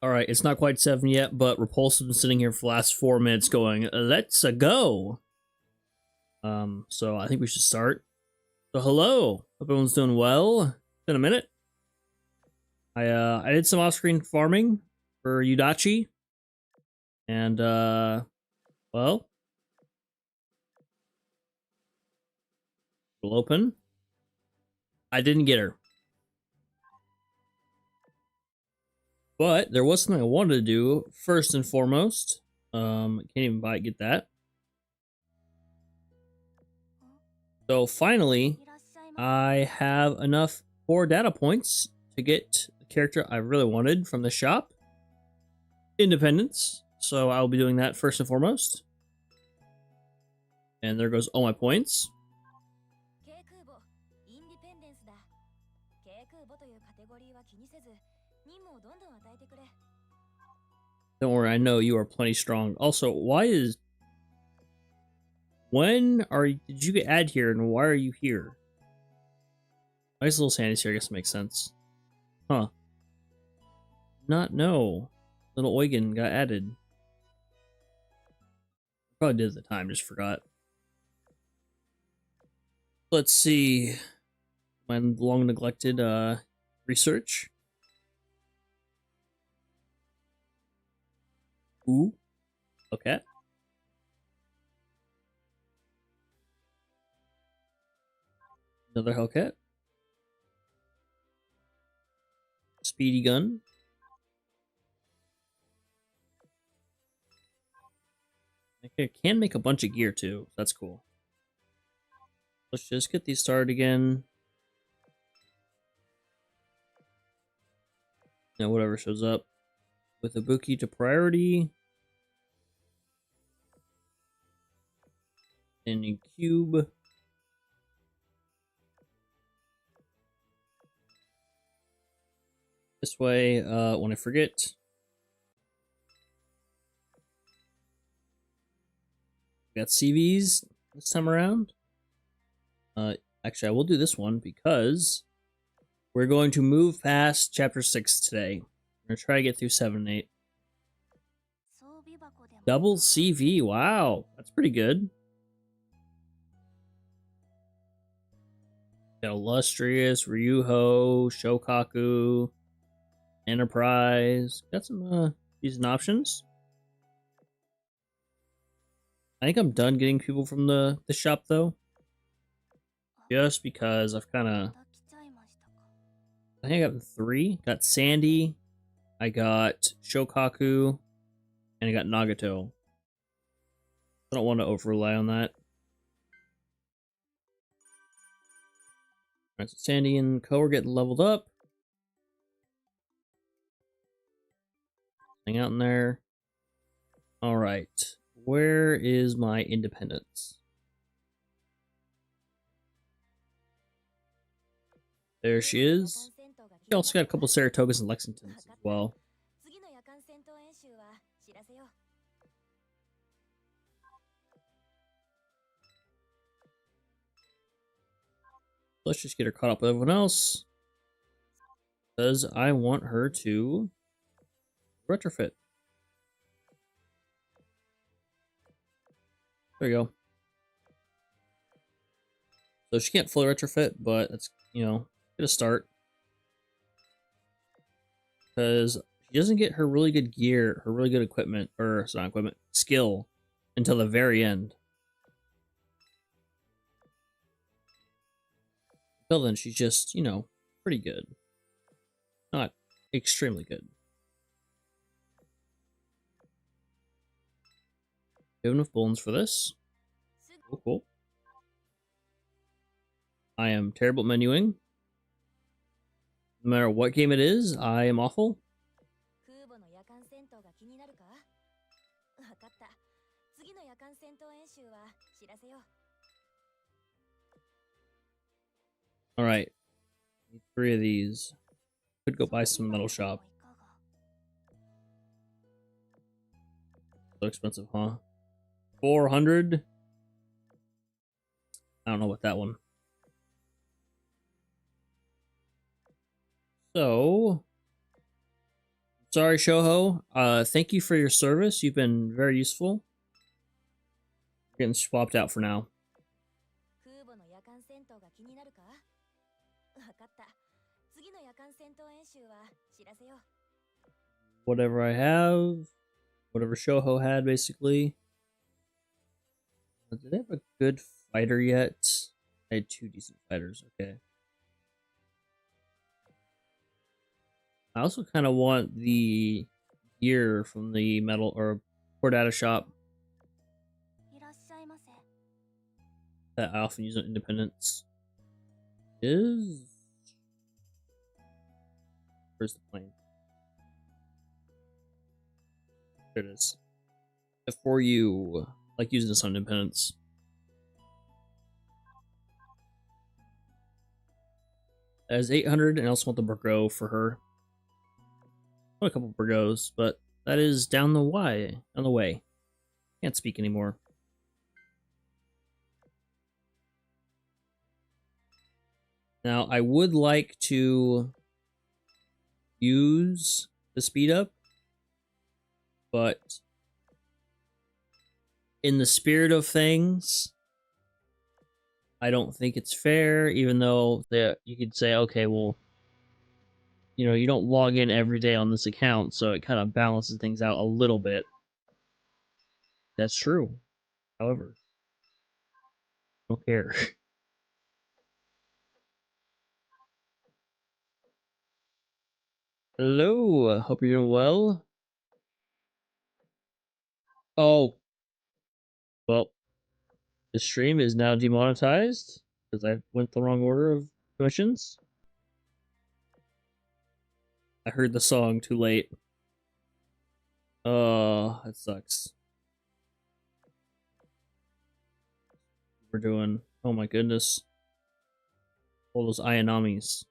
Alright, it's not quite 7 yet, but Repulsive's been sitting here for the last 4 minutes going, let's go! So I think we should start. So hello! Hope everyone's doing well. It's been a minute. I did some off-screen farming for Udachi. And, well... we'll open. I didn't get her. But there was something I wanted to do first and foremost. Can't even buy it, get that. So finally, I have enough 4 data points to get the character I really wanted from the shop. Independence. So I'll be doing that first and foremost. And there goes all my points. Don't worry, I know you are plenty strong. Also, why is... When are you... Did you get added here, and why are you here? Nice little Sandy's here, I guess it makes sense. Huh. Not know. Little Eugen got added. Probably did at the time, just forgot. Let's see. My long neglected research. Ooh. Okay. Another Hellcat. Speedy gun. I can make a bunch of gear too. That's cool. Let's just get these started again. Now whatever shows up. With Ibuki to priority. And a cube. This way, when I forget. We got CVs this time around. Actually, I will do this one because we're going to move past chapter 6 today. We're going to try to get through 7 and 8. Double CV, wow, that's pretty good. Got Illustrious, Ryuho, Shokaku, Enterprise. Got some decent options. I think I'm done getting people from the shop though. Just because I've kind of... I think I got 3. Got Sandy, I got Shokaku, and I got Nagato. I don't want to over rely on that. Alright, so Sandy and Co are getting leveled up. Hang out in there. Alright. Where is my independence? There she is. She also got a couple Saratogas and Lexingtons as well. Let's just get her caught up with everyone else. Because I want her to retrofit. There you go. So she can't fully retrofit, but that's, you know, get a start. Because she doesn't get her really good gear, her really good equipment, or it's not equipment, skill, until the very end. Until then, she's just, you know, pretty good. Not extremely good. We have enough bones for this. Cool, cool. I am terrible at menuing. No matter what game it is, I am awful. Alright. 3 of these. Could go buy some metal shop. So expensive, huh? 400? I don't know what that one. So Sorry, Shoho. Thank you for your service. You've been very useful. Getting swapped out for now. Whatever I have, whatever Shoho had, basically. Did I have a good fighter yet? I had 2 decent fighters, okay. I also kind of want the gear from the metal or port data shop that I often use on Independence. Where's the plane? There it is. For you, like using this on Independence. As 800, and I also want the Burgo for her. I want a couple Burgos, but that is down the way. Can't speak anymore. Now, I would like to use the speed up, but in the spirit of things, I don't think it's fair, even though you could say, okay, well, you know, you don't log in every day on this account, so it kind of balances things out a little bit. That's true. However, I don't care. Hello, hope you're doing well. Oh, well, the stream is now demonetized because I went the wrong order of missions. I heard the song too late. Oh, that sucks. We're doing, oh my goodness. All those Ayanamis.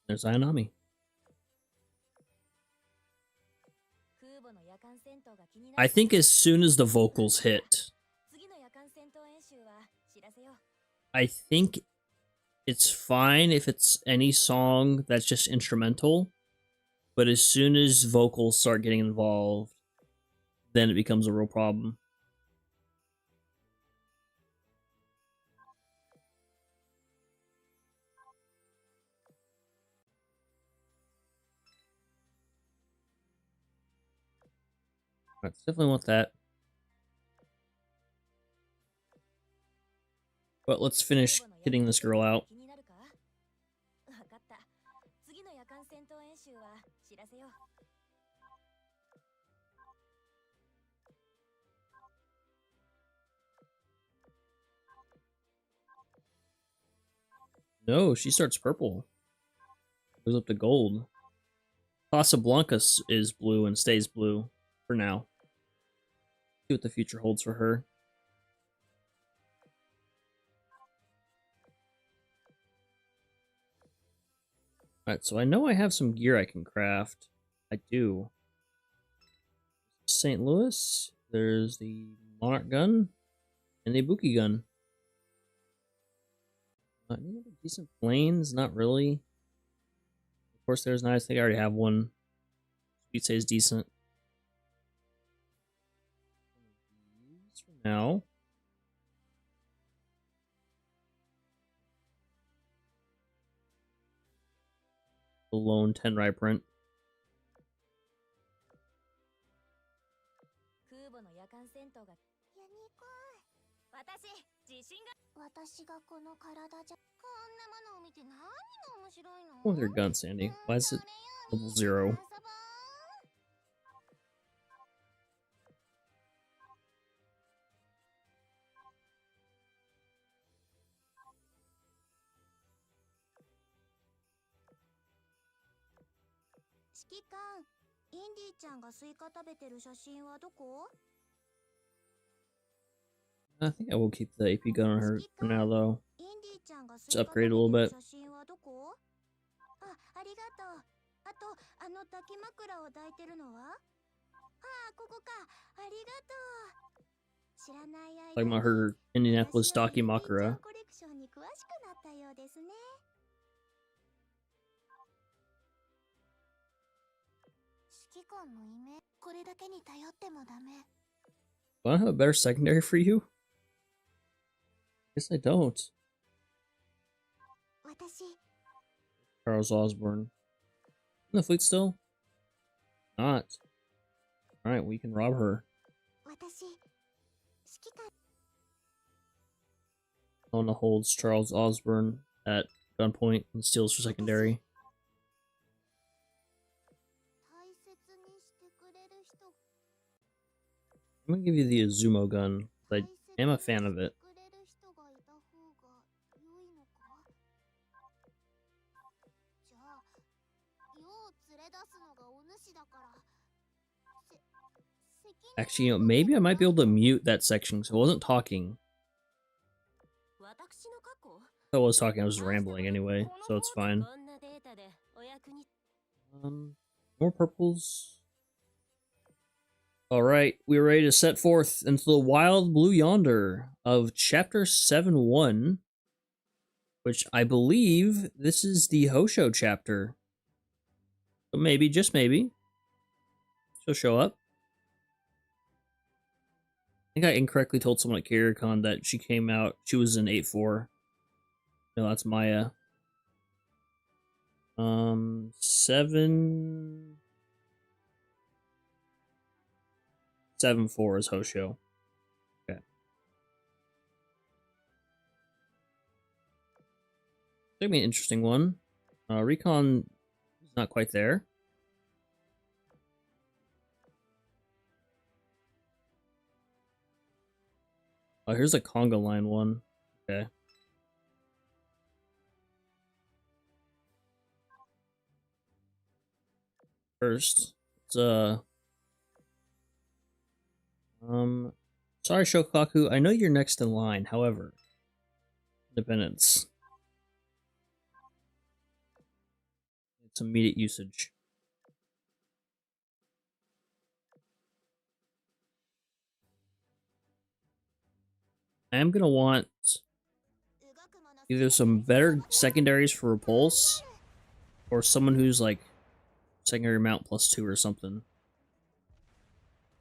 There's Ayanami. I think as soon as the vocals hit, I think it's fine if it's any song that's just instrumental, but as soon as vocals start getting involved, then it becomes a real problem. I definitely want that. But let's finish getting this girl out. No, she starts purple. Goes up to gold. Casablanca is blue and stays blue for now. See what the future holds for her. Alright, so I know I have some gear I can craft. I do. St. Louis. There's the Monarch gun and the Ibuki gun. Any decent planes? Not really. Of course, there's nice. I think I already have one. Speed say is decent. For now. The lone 10 rye print. What's your gun, Sandy? Why is it level 0? I think I will keep the AP gun on her for now, though. Just upgrade a little bit. Like my her Indianapolis Dakimakura. Do I have a better secondary for you? Guess I don't. Charles Osborne. In the fleet still? Not. Alright, we can rob her. Lona holds Charles Osborne at gunpoint and steals her secondary. I'm gonna give you the Azumo gun. I am a fan of it. Actually, you know, maybe I might be able to mute that section because I wasn't talking. If I was talking, I was rambling anyway, so it's fine. More purples. Alright, we're ready to set forth into the wild blue yonder of Chapter 7-1, which I believe this is the Hosho chapter. So maybe, just maybe, she'll show up. I think I incorrectly told someone at CarrierCon that she came out, she was in 8-4. No, that's Maya. 7-4 is Hosho. Okay. That'd be an interesting one. Recon is not quite there. Oh, here's a conga line one. Okay. First, it's sorry, Shokaku, I know you're next in line, however, Independence. It's immediate usage. I am gonna want either some better secondaries for Repulse, or someone who's like secondary mount +2 or something.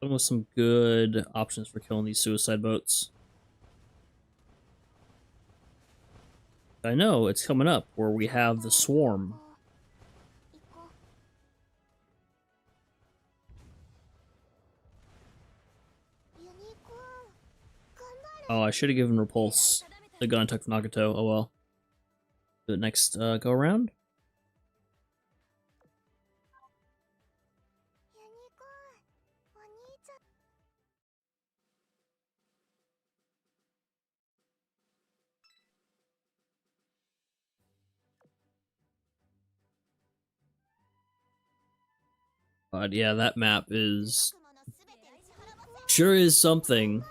Someone with some good options for killing these suicide boats. I know, it's coming up, where we have the Swarm. Oh, I should have given Repulse the gun I took from Nagato. Oh well. Do it next go around. But yeah, that map is sure is something.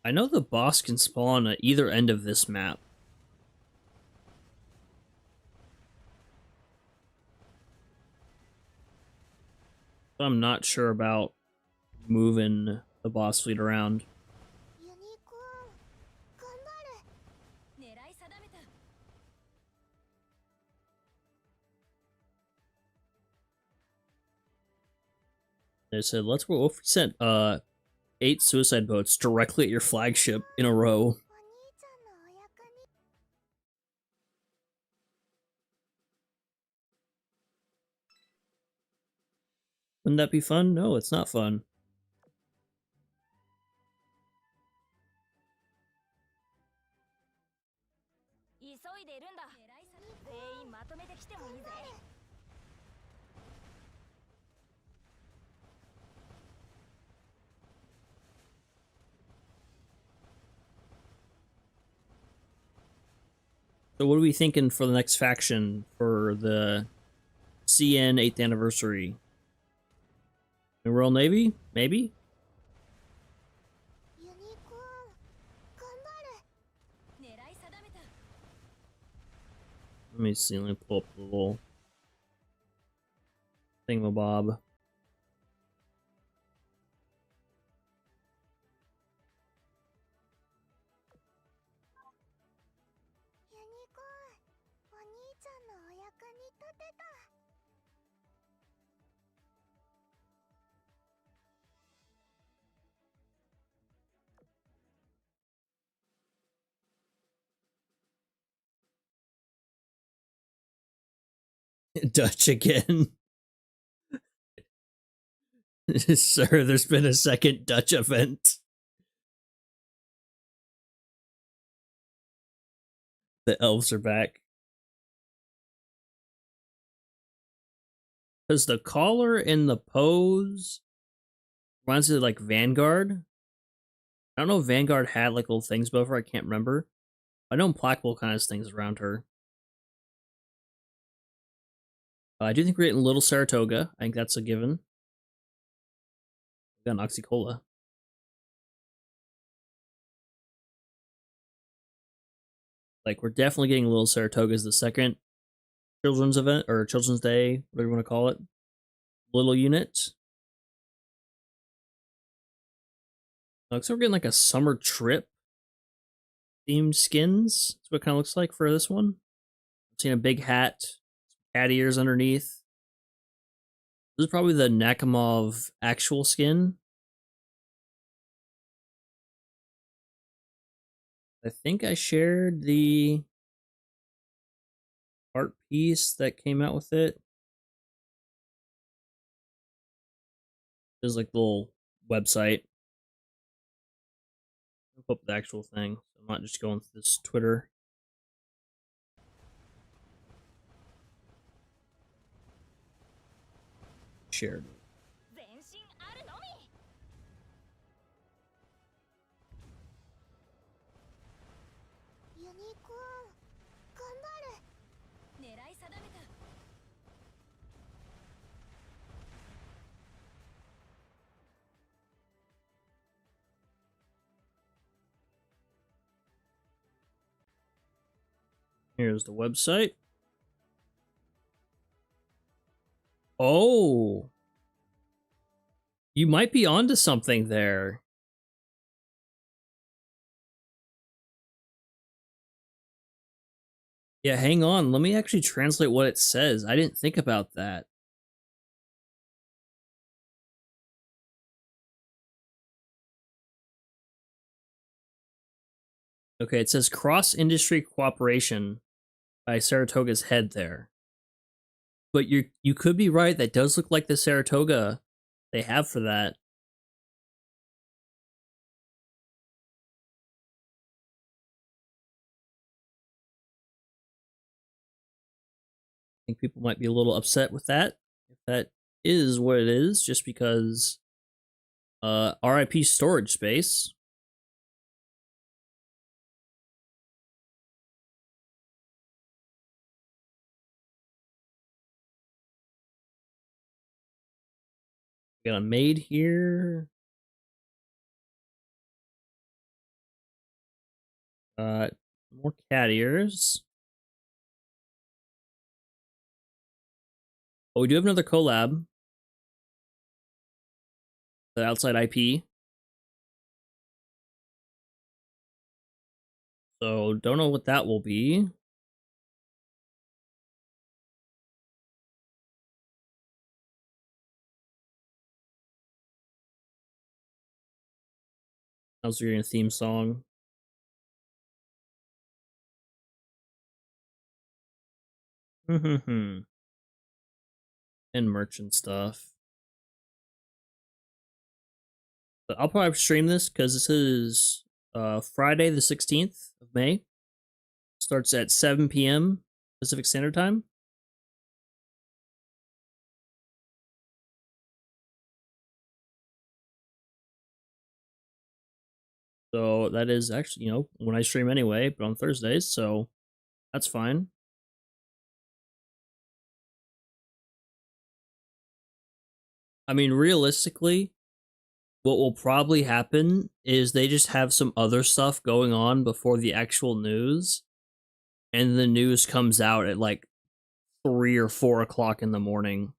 I know the boss can spawn at either end of this map. But I'm not sure about moving the boss fleet around. They said, let's go. If we sent 8 suicide boats directly at your flagship in a row. Wouldn't that be fun? No, it's not fun. So what are we thinking for the next faction for the CN 8th anniversary? New Royal Navy? Maybe? Let me see, let me pull up the little thingamabob. Dutch again. Sir, there's been a second Dutch event. The elves are back. Because the collar and the pose reminds me of like Vanguard. I don't know if Vanguard had like little things above her. I can't remember. I know Implacable kind of has things around her. I do think we're getting Little Saratoga. I think that's a given. We got an Oxycola. Like, we're definitely getting Little Saratoga as the second children's event, or Children's Day, whatever you want to call it. Little unit. Looks like we're getting like a summer trip themed skins. That's what it kind of looks like for this one. I'm seeing a big hat, cat ears underneath. This is probably the Nakamov actual skin. I think I shared the art piece that came out with it. There's like the little website. I'll put up the actual thing. I'm not just going through this Twitter. Shared. Here's the website. Oh, you might be onto something there. Yeah, hang on. Let me actually translate what it says. I didn't think about that. Okay, it says cross-industry cooperation by Saratoga's head there. But you could be right. That does look like the Saratoga they have for that. I think people might be a little upset with that, if that is what it is, just because RIP storage space. We got a maid here. More cat ears. Oh, we do have another collab. The outside IP. So don't know what that will be. Also, you're in a theme song. And merchant stuff. But I'll probably stream this because this is Friday the 16th of May. Starts at 7 p.m. Pacific Standard Time. So that is actually, you know, when I stream anyway, but on Thursdays, so that's fine. I mean, realistically, what will probably happen is they just have some other stuff going on before the actual news, and the news comes out at like 3 or 4 o'clock in the morning.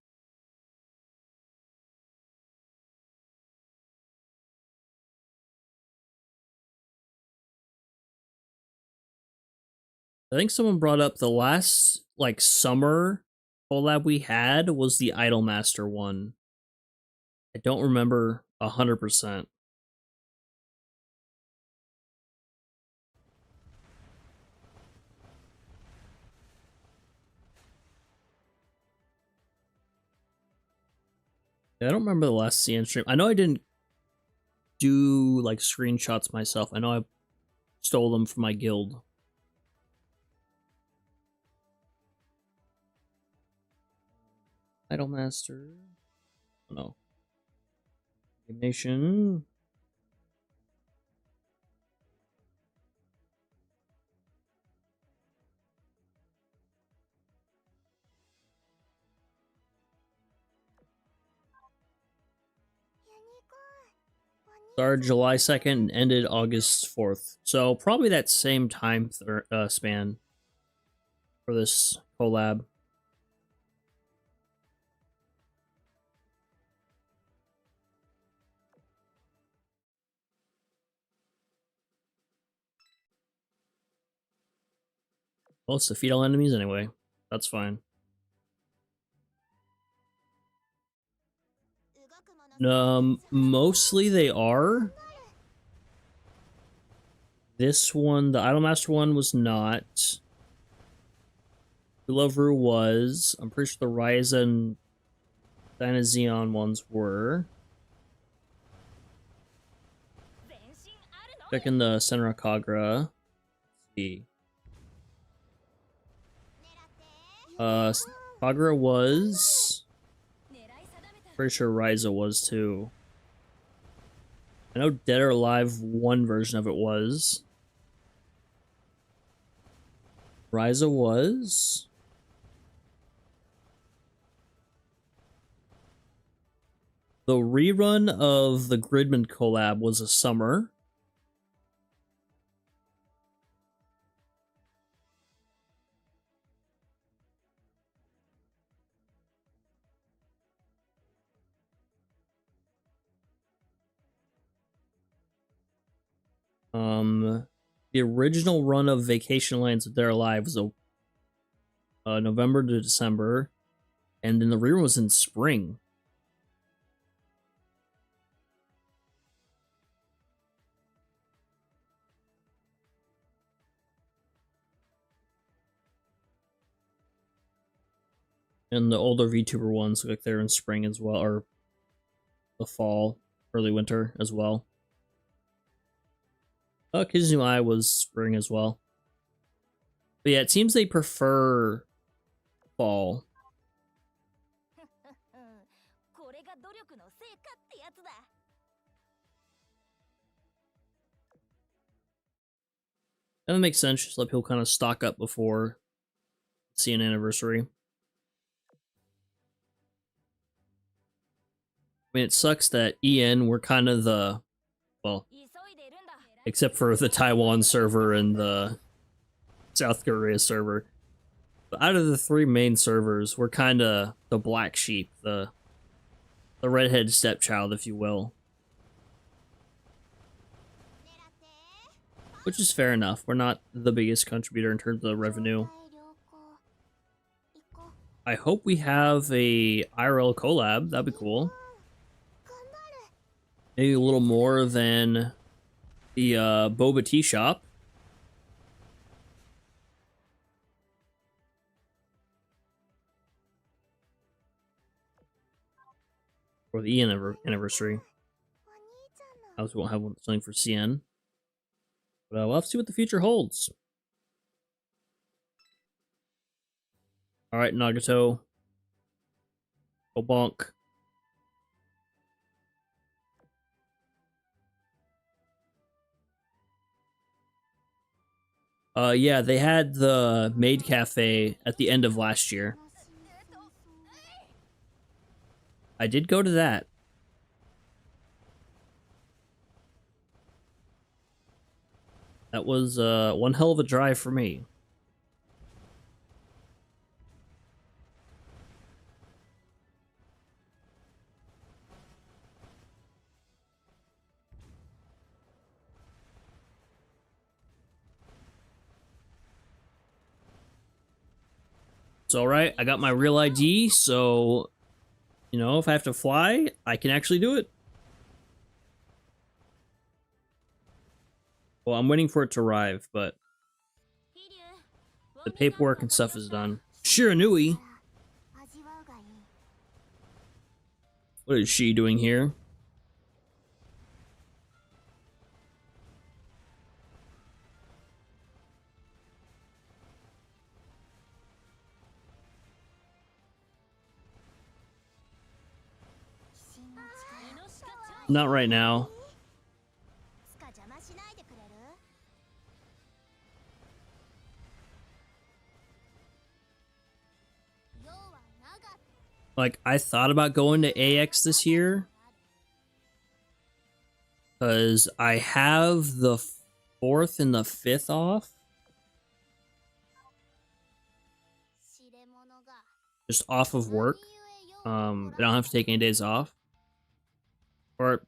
I think someone brought up the last like summer collab we had was the Idolmaster one. I don't remember 100%. I don't remember the last CN stream. I know I didn't do like screenshots myself. I know I stole them from my guild. Idolmaster. Oh, no. Nation. Started July 2nd and ended August 4th. So probably that same time span for this collab. Well, it's defeat all enemies anyway. That's fine. Mostly they are. This one, the Idolmaster one, was not. The Loveru was. I'm pretty sure the Ryza and Dynazeon ones were. Checking the Senra Kagura. Let's see. Kagura was. Pretty sure Ryza was too. I know Dead or Alive, one version of it was. Ryza was. The rerun of the Gridman collab was a summer. The original run of Vacation Lands with Dead or Alive was November to December, and then the rerun was in spring. And the older VTuber ones look like they're in spring as well, or the fall, early winter as well. Kizumu Eye was spring as well. But yeah, it seems they prefer fall. And that makes sense, just let people kind of stock up before CN anniversary. I mean, it sucks that EN were kind of the, well, except for the Taiwan server and the South Korea server. But out of the three main servers, we're kind of the black sheep, the redhead stepchild, if you will. Which is fair enough. We're not the biggest contributor in terms of revenue. I hope we have a IRL collab. That'd be cool. Maybe a little more than the boba tea shop. Or the anniversary. I also won't have something for CN. But we'll have to see what the future holds. Alright, Nagato. Go bonk. Yeah, they had the Maid Cafe at the end of last year. I did go to that. That was one hell of a drive for me. It's alright, I got my real ID, so, you know, if I have to fly, I can actually do it. Well, I'm waiting for it to arrive, but the paperwork and stuff is done. Shiranui? What is she doing here? Not right now. Like, I thought about going to AX this year, because I have the 4th and the 5th off. Just off of work. I don't have to take any days off. Or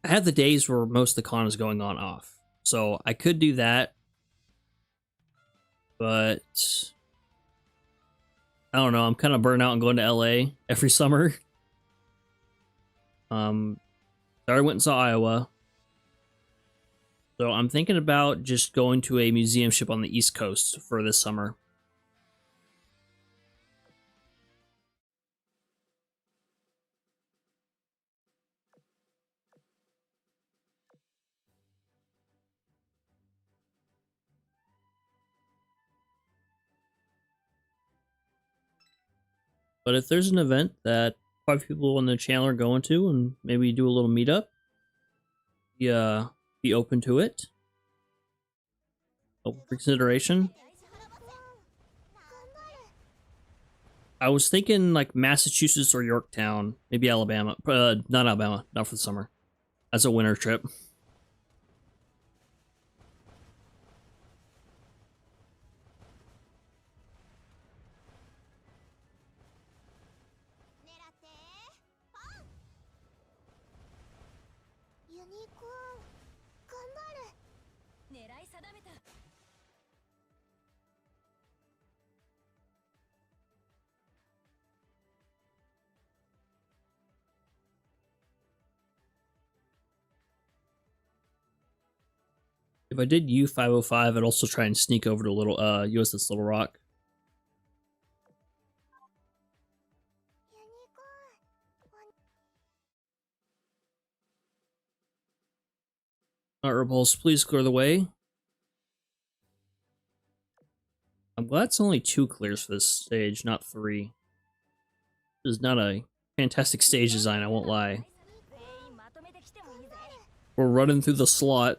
I have the days where most of the con is going on off. So I could do that. But I don't know, I'm kind of burnt out and going to LA every summer. I already went and saw Iowa. So I'm thinking about just going to a museum ship on the East Coast for this summer. But if there's an event that 5 people on the channel are going to, and maybe do a little meetup, be open to it. Open for consideration. I was thinking like Massachusetts or Yorktown, maybe Alabama. Not Alabama, not for the summer. That's a winter trip. If I did U505, I'd also try and sneak over to Little USS Little Rock. Alright, Repulse, please clear the way. I'm glad it's only 2 clears for this stage, not 3. This is not a fantastic stage design, I won't lie. We're running through the slot.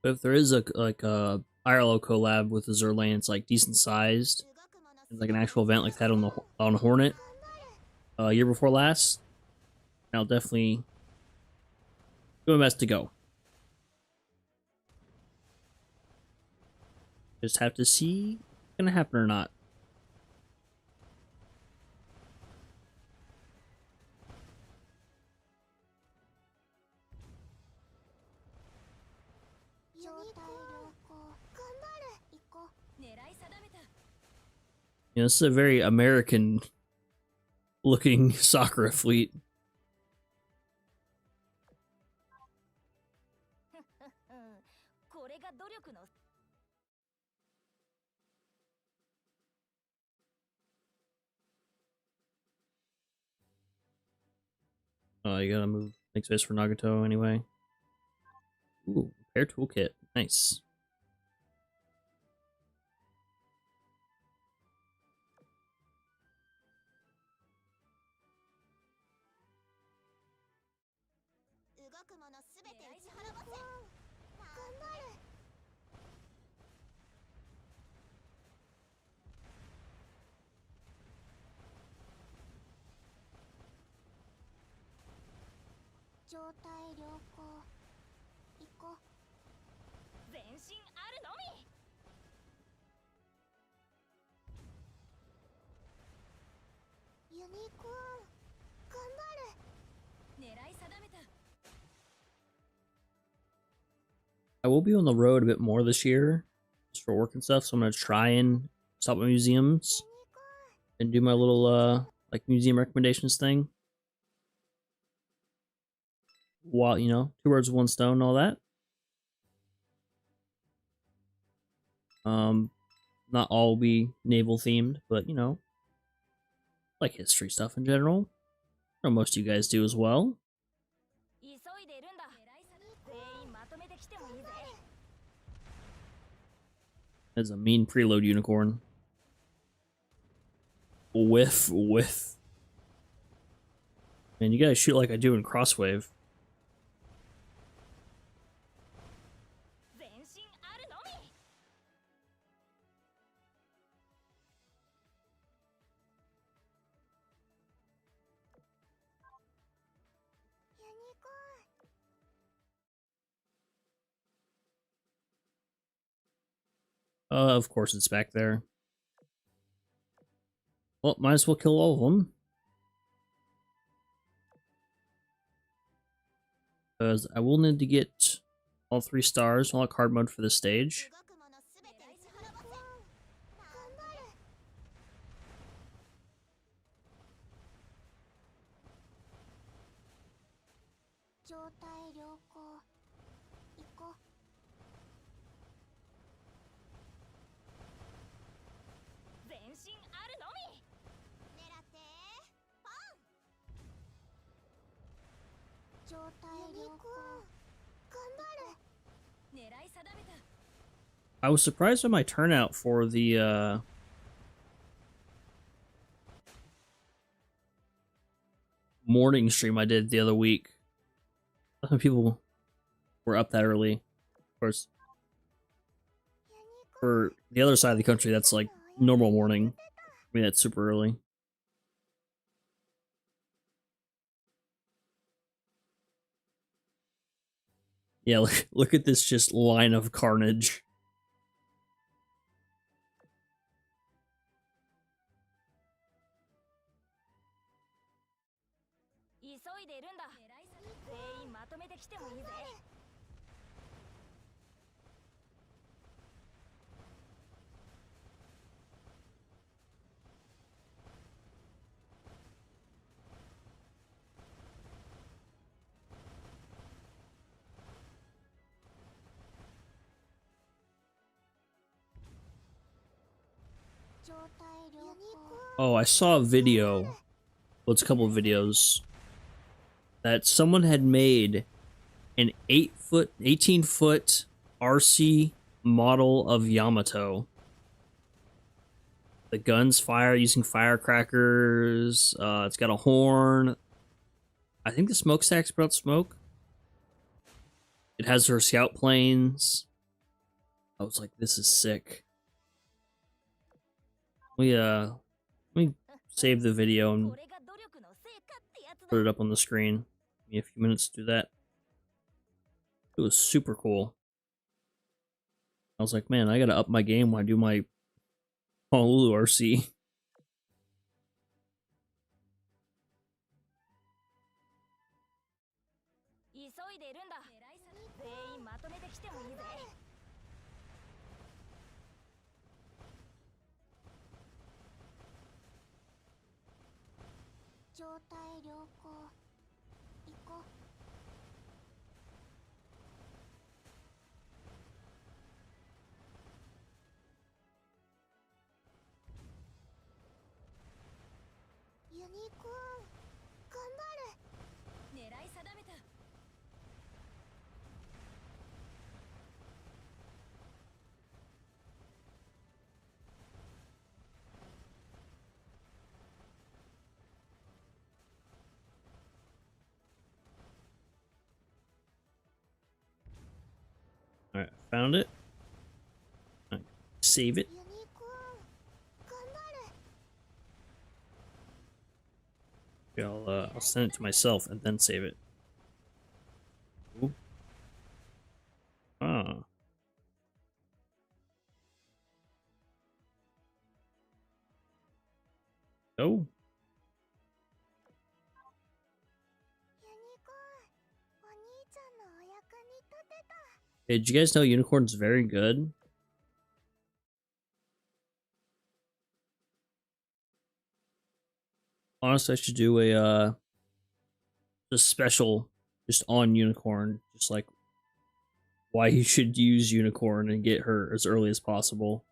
But if there is a IRL collab with Azur Lane, it's like decent sized, like an actual event like that on Hornet, year before last, I'll definitely do my best to go. Just have to see if it's gonna happen or not. You know, this is a very American looking Sakura fleet. Oh, you gotta move. Make space for Nagato anyway. Ooh, repair toolkit. Nice. I will be on the road a bit more this year, just for work and stuff. So I'm gonna try and stop at museums and do my little like museum recommendations thing. While you know, two birds with one stone and all that. Not all will be naval themed, but you know, like history stuff in general. I know most of you guys do as well. That's a mean preload unicorn. Whiff. Man, you guys shoot like I do in Crosswave. Of course it's back there. Well, might as well kill all of them. Because I will need to get all 3 stars, unlock hard mode for this stage. I was surprised by my turnout for the morning stream I did the other week. People were up that early. Of course, for the other side of the country, that's like normal morning. I mean, that's super early. Yeah, look at this just line of carnage. Oh, I saw a video. Well, it's a couple of videos that someone had made an 18-foot RC model of Yamato. The guns fire using firecrackers. It's got a horn. I think the smokestack's brought smoke. It has her scout planes. I was like, this is sick. Let me save the video and put it up on the screen. Give me a few minutes to do that. It was super cool. I was like, man, I gotta up my game when I do my Honolulu RC. Found it. Save it. I'll send it to myself and then save it. Ooh. Ah. Oh. Hey, did you guys know Unicorn's very good? Honestly, I should do a special just on Unicorn, just like why you should use Unicorn and get her as early as possible.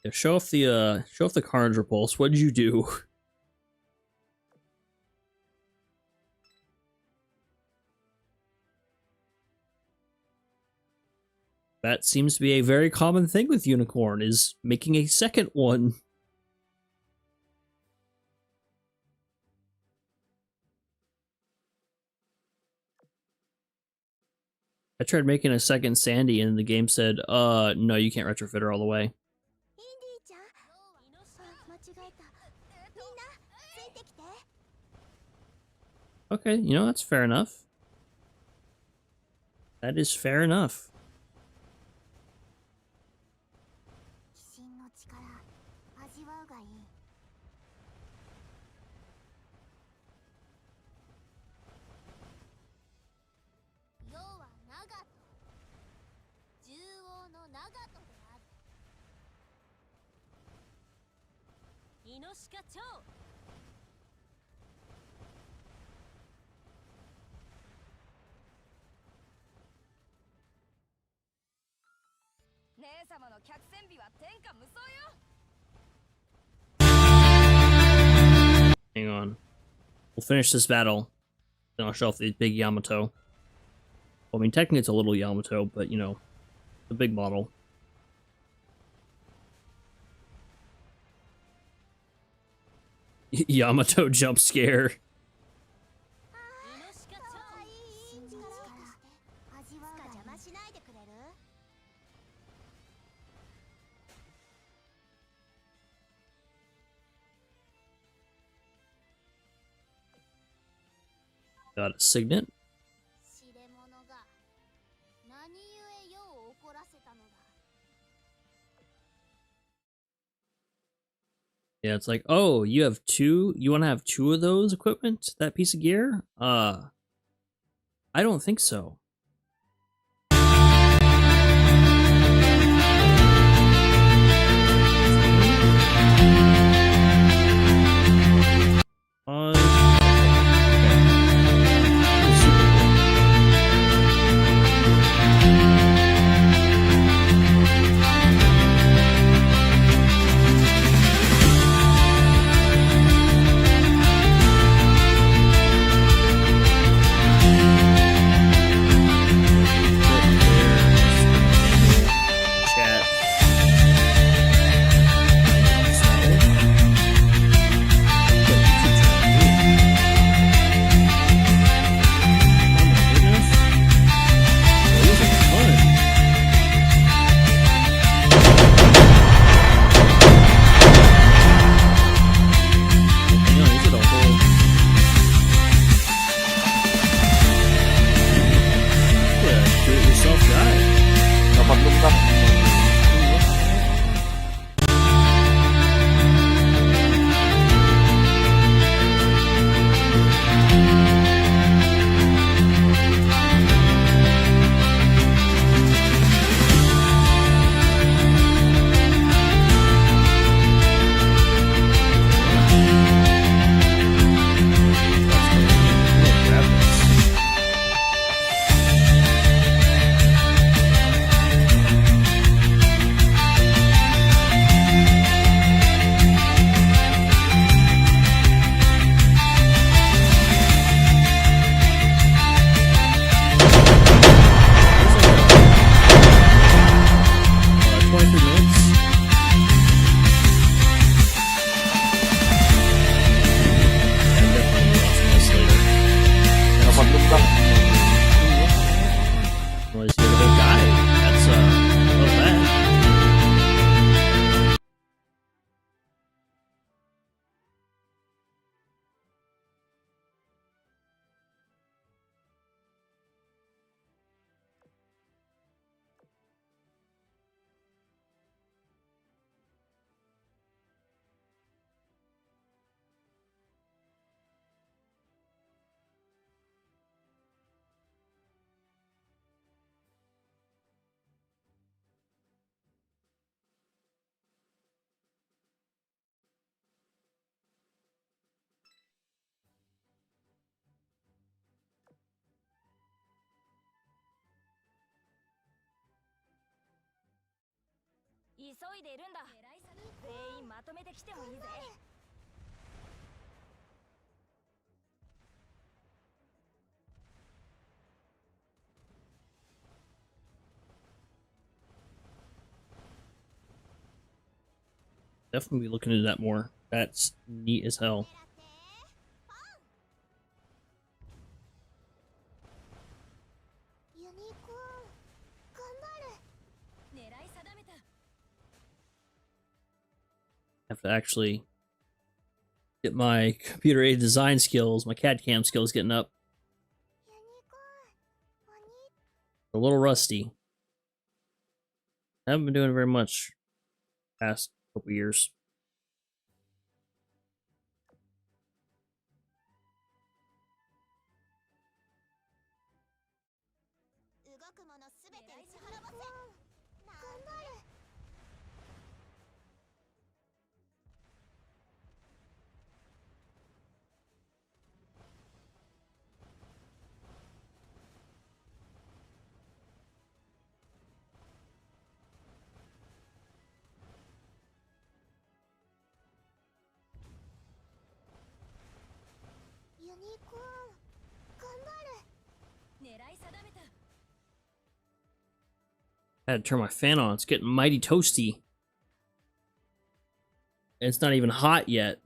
Yeah, show off the Carnage Repulse. What did you do? That seems to be a very common thing with Unicorn, is making a second one. I tried making a second Sandy and the game said, no, you can't retrofit her all the way. Okay, you know, that's fair enough. That is fair enough. Hang on. We'll finish this battle. Then I'll show off the big Yamato. Well, I mean, technically it's a little Yamato, but, you know, the big model. Yamato jump scare. Got a signet. Yeah, it's like, oh, you have two? You want to have two of those equipment? That piece of gear? I don't think so. いでいるんだ。全員まとめてきてもいいぜ。Definitely be looking into that more. That's neat as hell. Have to actually get my computer-aided design skills, my CAD CAM skills getting up. A little rusty. I haven't been doing very much past couple years. I had to turn my fan on. It's getting mighty toasty. And it's not even hot yet.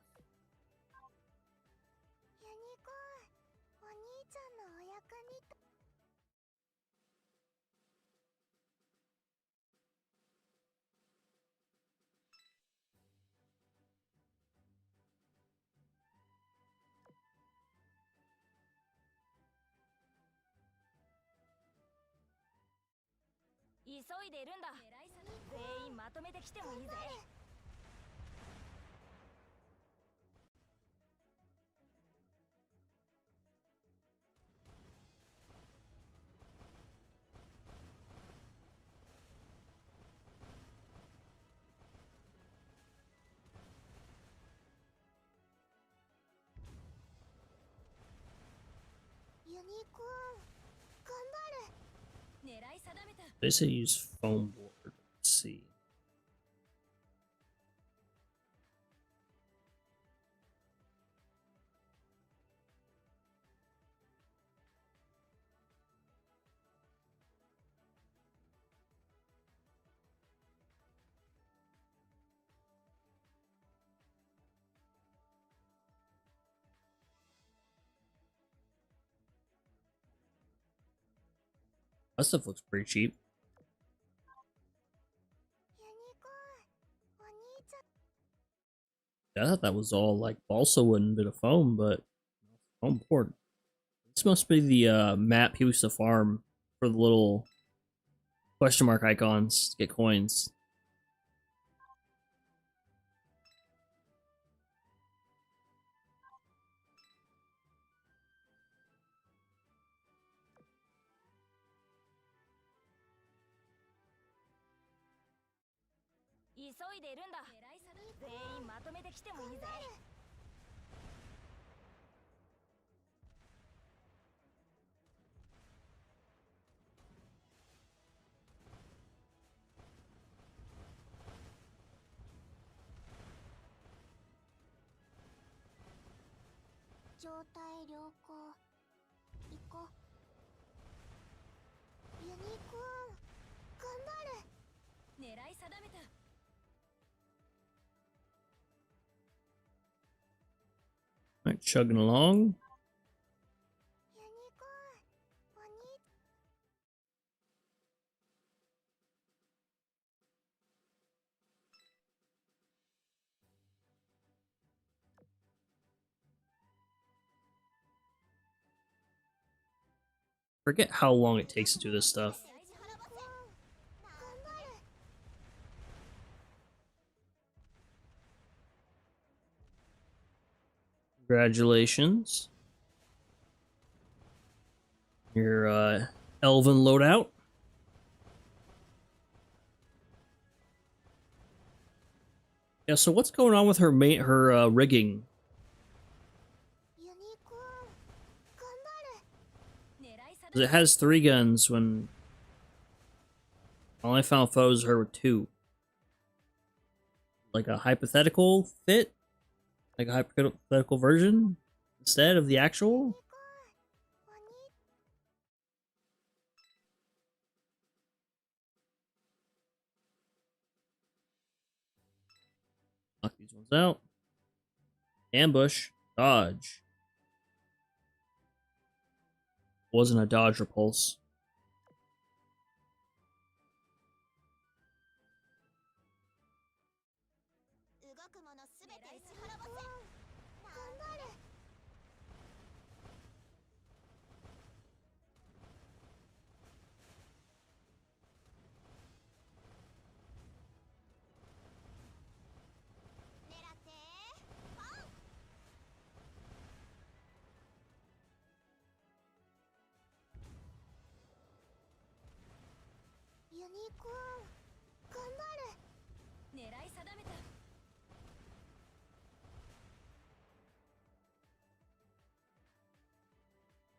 They say use foam board. Let's see. That stuff looks pretty cheap. I thought that was all like balsa wood and a bit of foam, but foam board. This must be the map he used to farm for the little question mark icons to get coins. Alright, chugging along. Forget how long it takes to do this stuff. Congratulations. Your elven loadout. Yeah, so what's going on with her rigging? It has 3 guns when I only found photos of her with 2. like a hypothetical fit, like a hypothetical version instead of the actual. Knock these ones out. Ambush. Dodge. Wasn't a dodge repulse.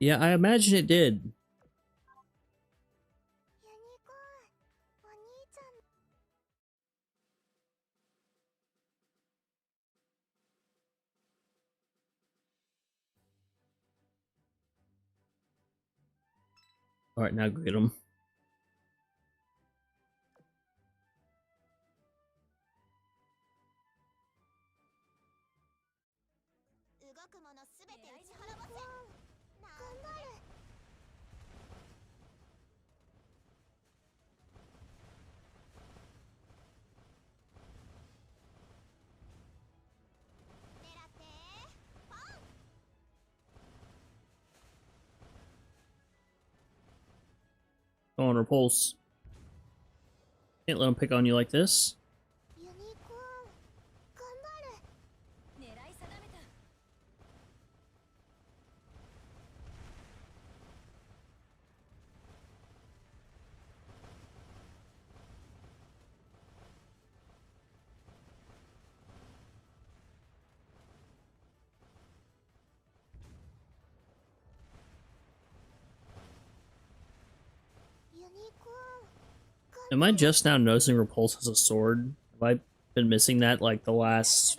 Yeah, I imagine it did. Alright, now go get him. Go on, repulse. Can't let him pick on you like this. Am I just now noticing Repulse has a sword? Have I been missing that like the last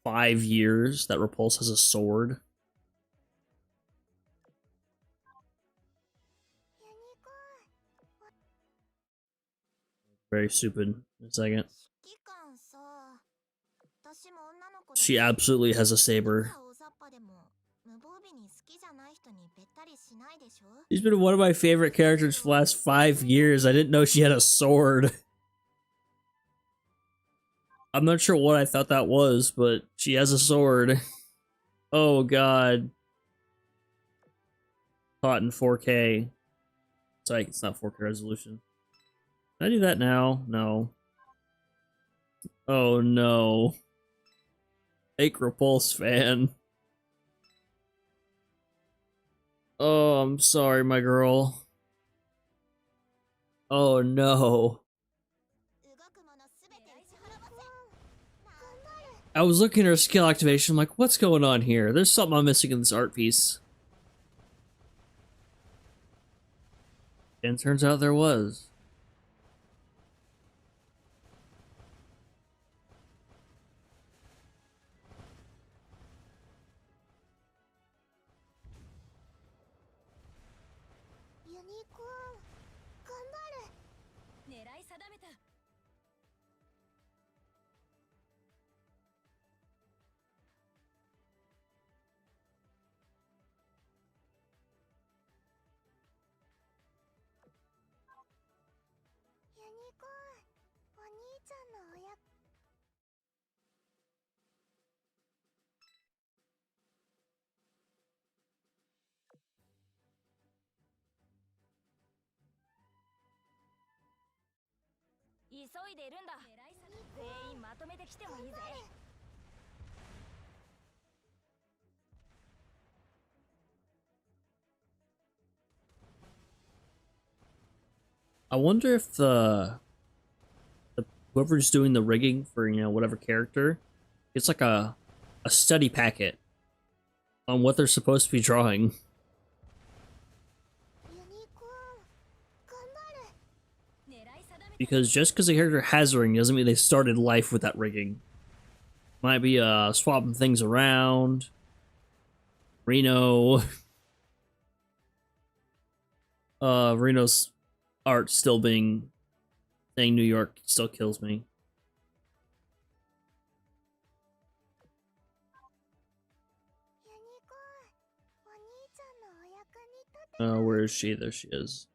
5 years that Repulse has a sword? Very stupid. In a second. She absolutely has a saber. She's been one of my favorite characters for the last 5 years. I didn't know she had a sword. I'm not sure what I thought that was, but she has a sword. Oh god. Caught in 4K. It's like, it's not 4K resolution. Can I do that now? No. Oh no. Fake Repulse fan. Oh, I'm sorry, my girl. Oh no. I was looking at her skill activation, I'm like, what's going on here? There's something I'm missing in this art piece. And turns out there was. I wonder if the whoever's doing the rigging for, you know, whatever character, it's like a study packet on what they're supposed to be drawing. Because just because a character has a ring doesn't mean they started life with that rigging. Might be swapping things around. Reno. Reno's art still being saying New York still kills me. Where is she? There she is.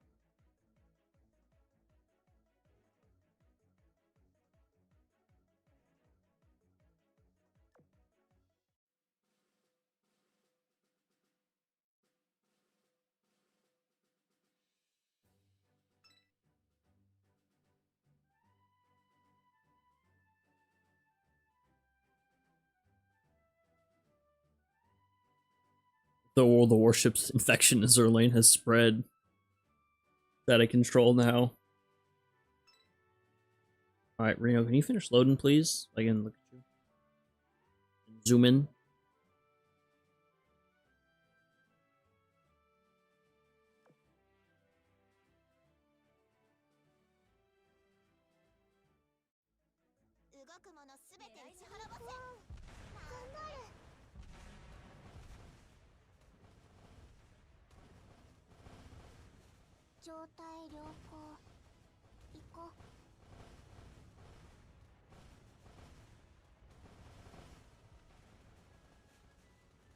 The World of Warships infection in Zerlane has spread. It's out of control now. Alright, Reno, can you finish loading, please? I can look at you. Zoom in.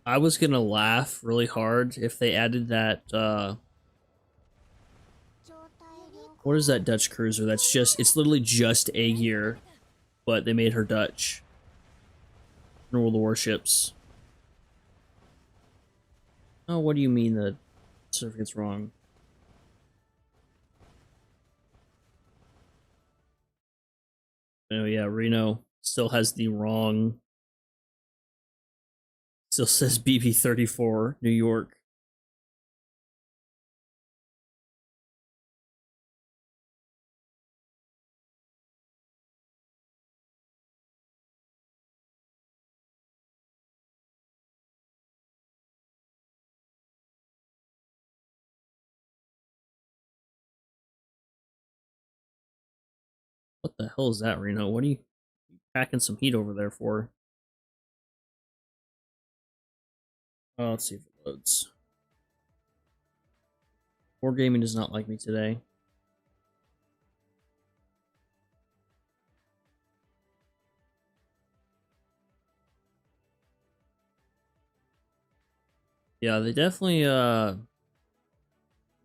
I was gonna laugh really hard if they added that, what is that Dutch cruiser? That's just, it's literally just a gear, but they made her Dutch. In World of Warships. Oh, what do you mean the certificate's wrong? Oh yeah, Reno still has the wrong. Still says BB34 New York. What the hell is that, Reno? What are you packing some heat over there for? Oh, let's see if it loads. Wargaming does not like me today. Yeah, they definitely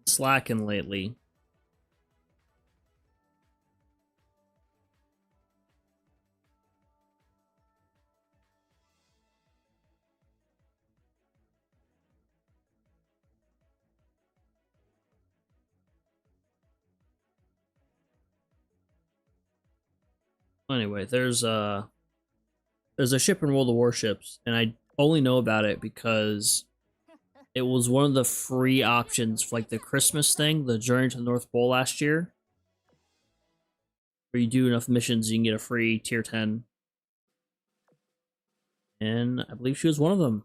slacking lately. Anyway, there's a ship in World of Warships, and I only know about it because it was one of the free options for like the Christmas thing, the Journey to the North Pole last year. Where you do enough missions, you can get a free tier 10. And I believe she was one of them.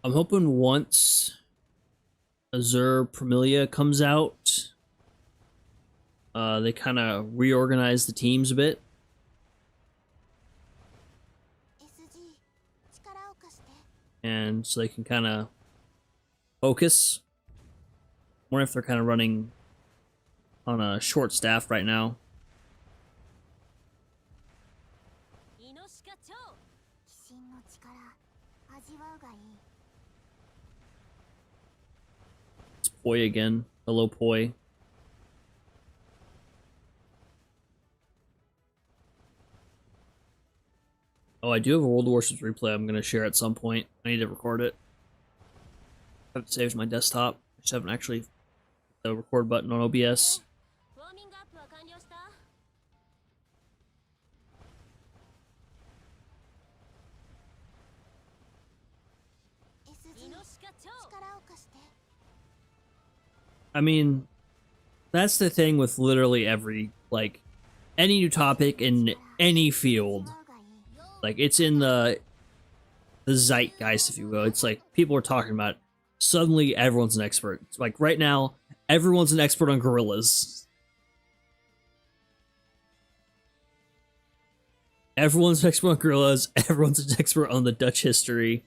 I'm hoping once Azur Premilia comes out, they kind of reorganize the teams a bit. And so they can kind of focus. I wonder if they're kind of running on a short staff right now. It's Poi again. Hello, Poi. Oh, I do have a World of Warships replay I'm going to share at some point. I need to record it. I have it saved my desktop. I just haven't actually hit the record button on OBS. I mean, that's the thing with literally every, like, any new topic in any field. Like, it's in the zeitgeist, if you will. It's like people are talking about it. Suddenly everyone's an expert. It's like right now, everyone's an expert on gorillas. Everyone's an expert on gorillas. Everyone's an expert on the Dutch history.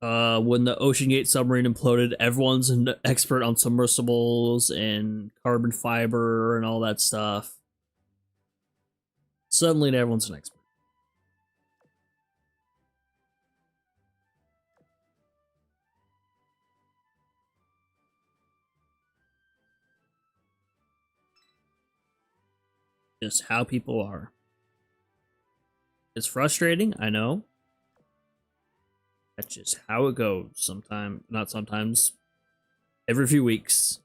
When the Ocean Gate submarine imploded, everyone's an expert on submersibles and carbon fiber and all that stuff. Suddenly everyone's an expert. Just how people are. It's frustrating, I know. That's just how it goes sometimes. Not sometimes. Every few weeks.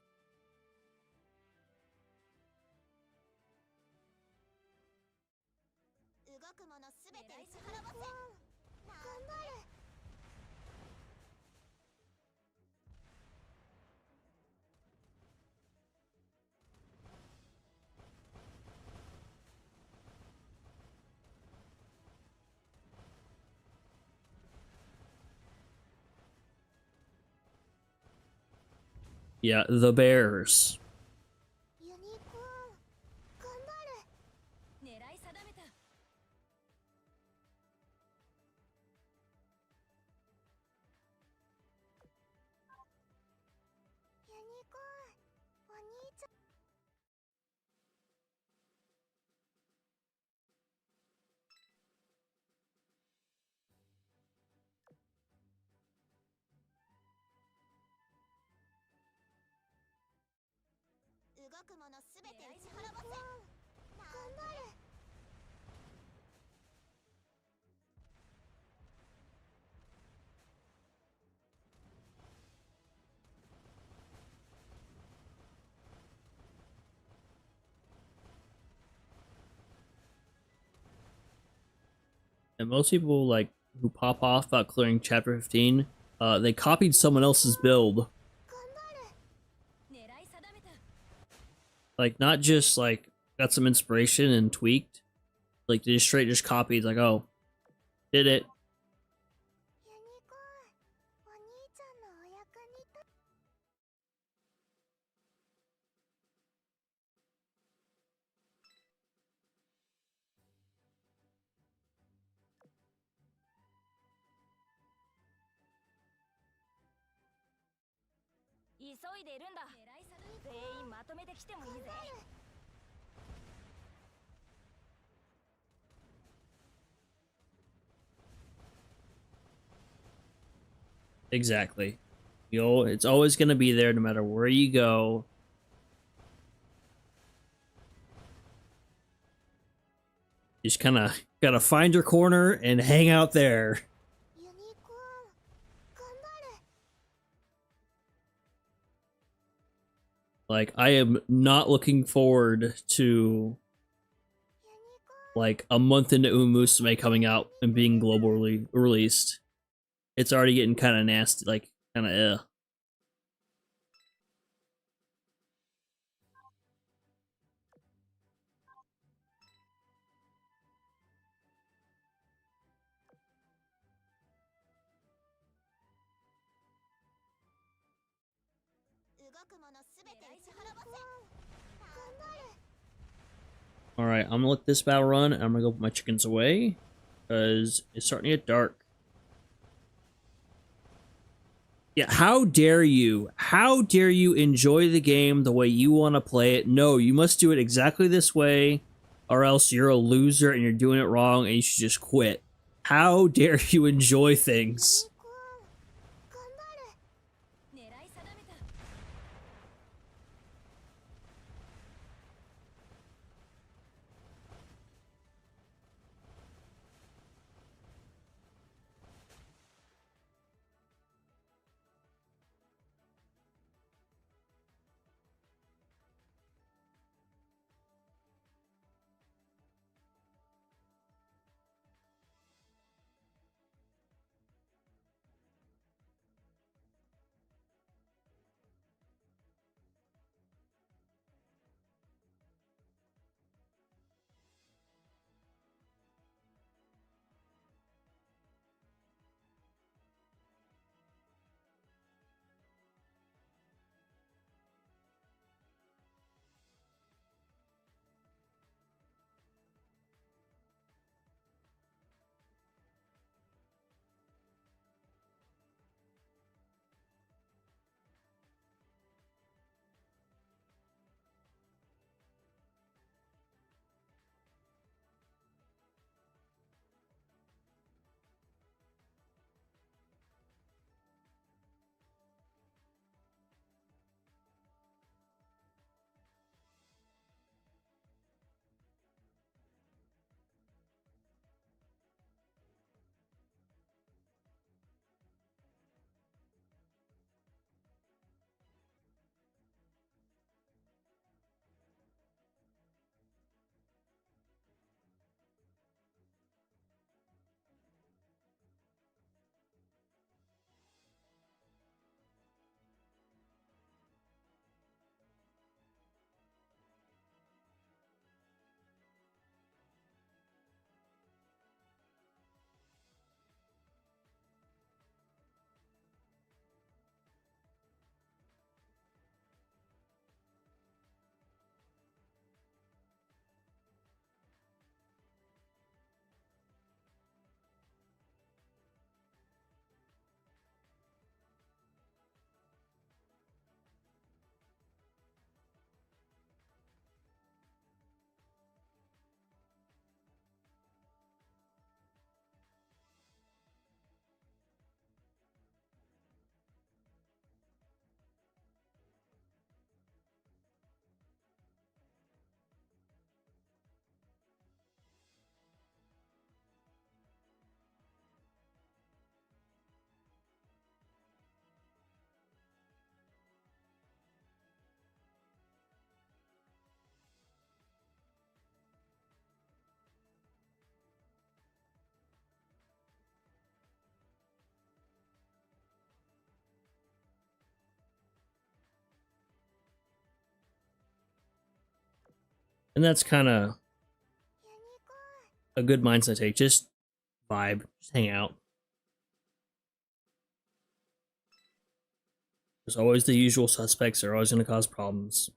Yeah, the Bears. And most people like who pop off about clearing chapter 15, they copied someone else's build. Like not just like got some inspiration and tweaked. Like they just straight just copied, like, oh, did it. Exactly. It's always gonna be there no matter where you go. You just kind of gotta find your corner and hang out there. Like, I am not looking forward to like a month into Umusume coming out and being globally released. It's already getting kind of nasty, like kind of All right, I'm gonna let this battle run, and I'm gonna go put my chickens away because it's starting to get dark. Yeah, how dare you? How dare you enjoy the game the way you want to play it? No, you must do it exactly this way, or else you're a loser and you're doing it wrong, and you should just quit. How dare you enjoy things? And that's kind of a good mindset take. Just vibe, just hang out. There's always the usual suspects. They're always going to cause problems.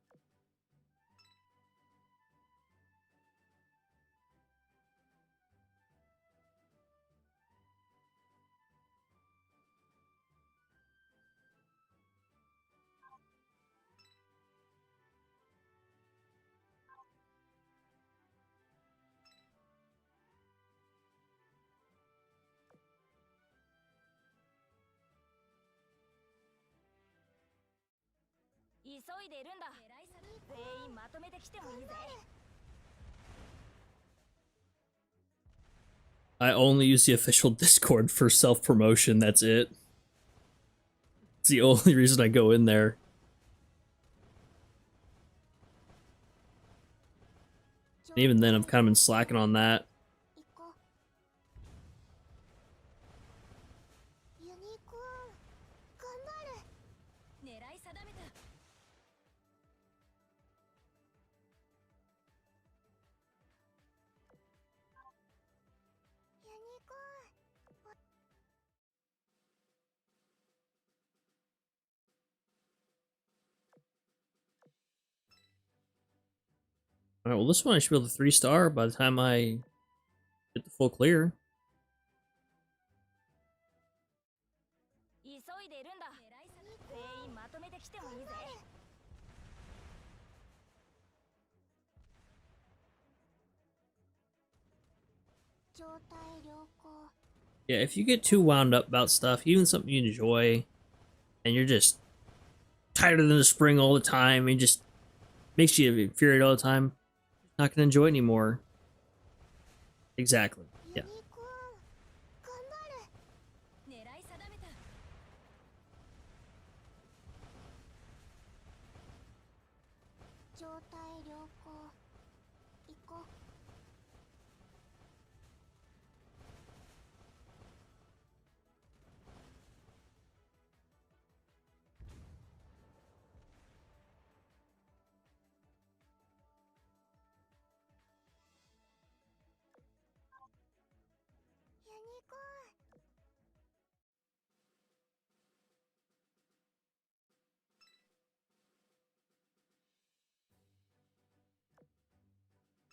I only use the official Discord for self-promotion, that's it. It's the only reason I go in there. And even then, I've kind of been slacking on that. Alright, well this one I should be able to 3-star by the time I get the full clear. Yeah, if you get too wound up about stuff, even something you enjoy, and you're just tighter than the spring all the time, and just makes you infuriated all the time, you're not gonna enjoy it anymore. Exactly. Yeah.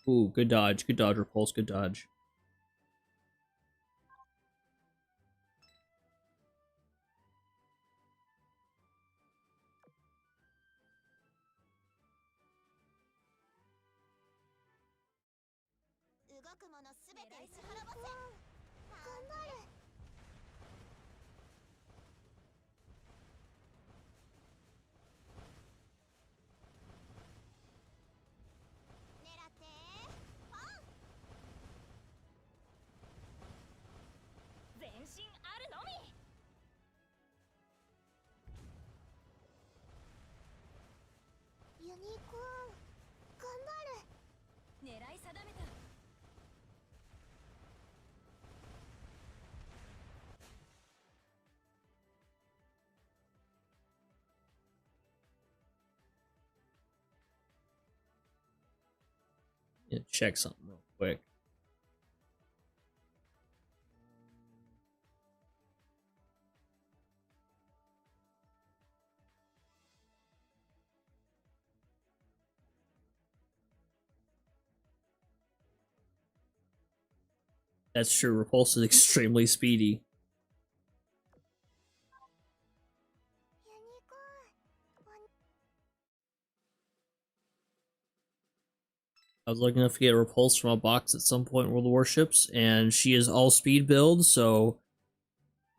Ooh, good dodge, Repulse, good dodge. Yeah, check something real quick. That's true, Repulse is extremely speedy. I was lucky enough to get a Repulse from a box at some point in World of Warships, and she is all speed build, so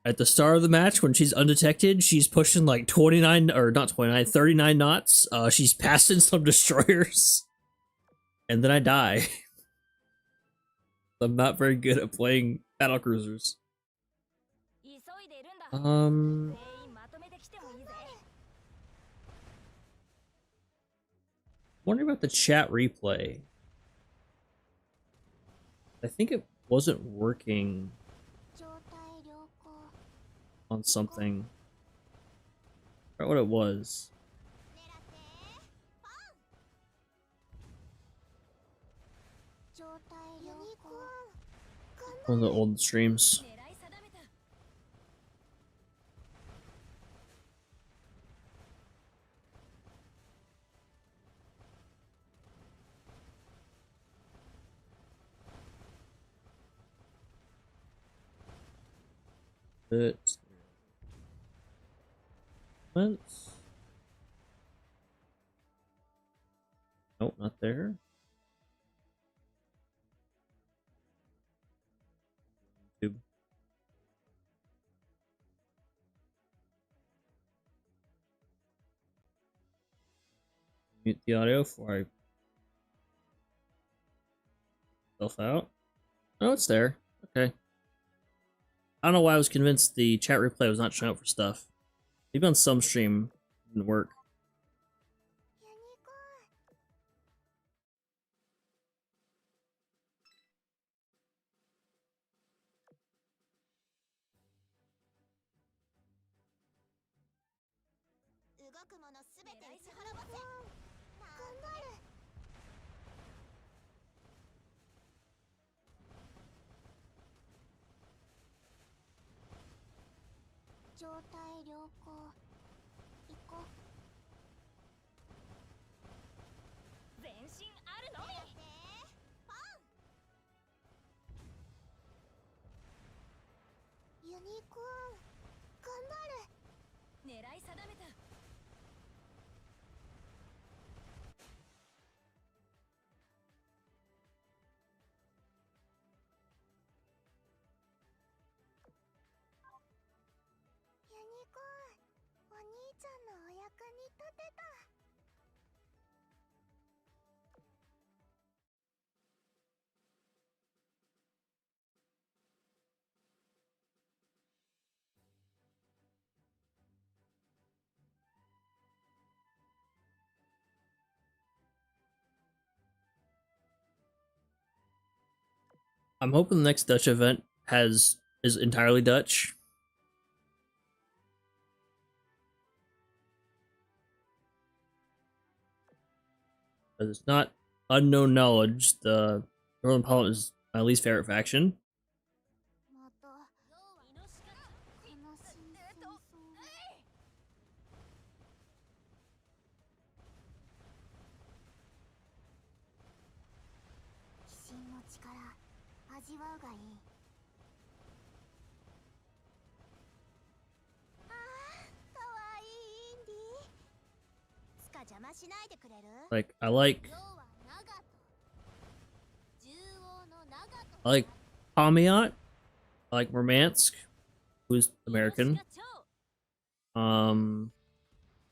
at the start of the match, when she's undetected, she's pushing like 29, or not 29, 39 knots. She's passing some destroyers. And then I die. I'm not very good at playing battle cruisers. Wondering about the chat replay. I think it wasn't working on something. I forgot what it was. One of the old streams. But let's. Nope, not there. YouTube. Mute the audio before I self out. Oh, it's there. Okay. I don't know why I was convinced the chat replay was not showing up for stuff. Maybe on some stream it didn't work. I'm hoping the next Dutch event is entirely Dutch. Because it's not unknown knowledge. The Northern Parliament is my least favorite faction. Like I like Pomiot, I like Murmansk, who's American. I don't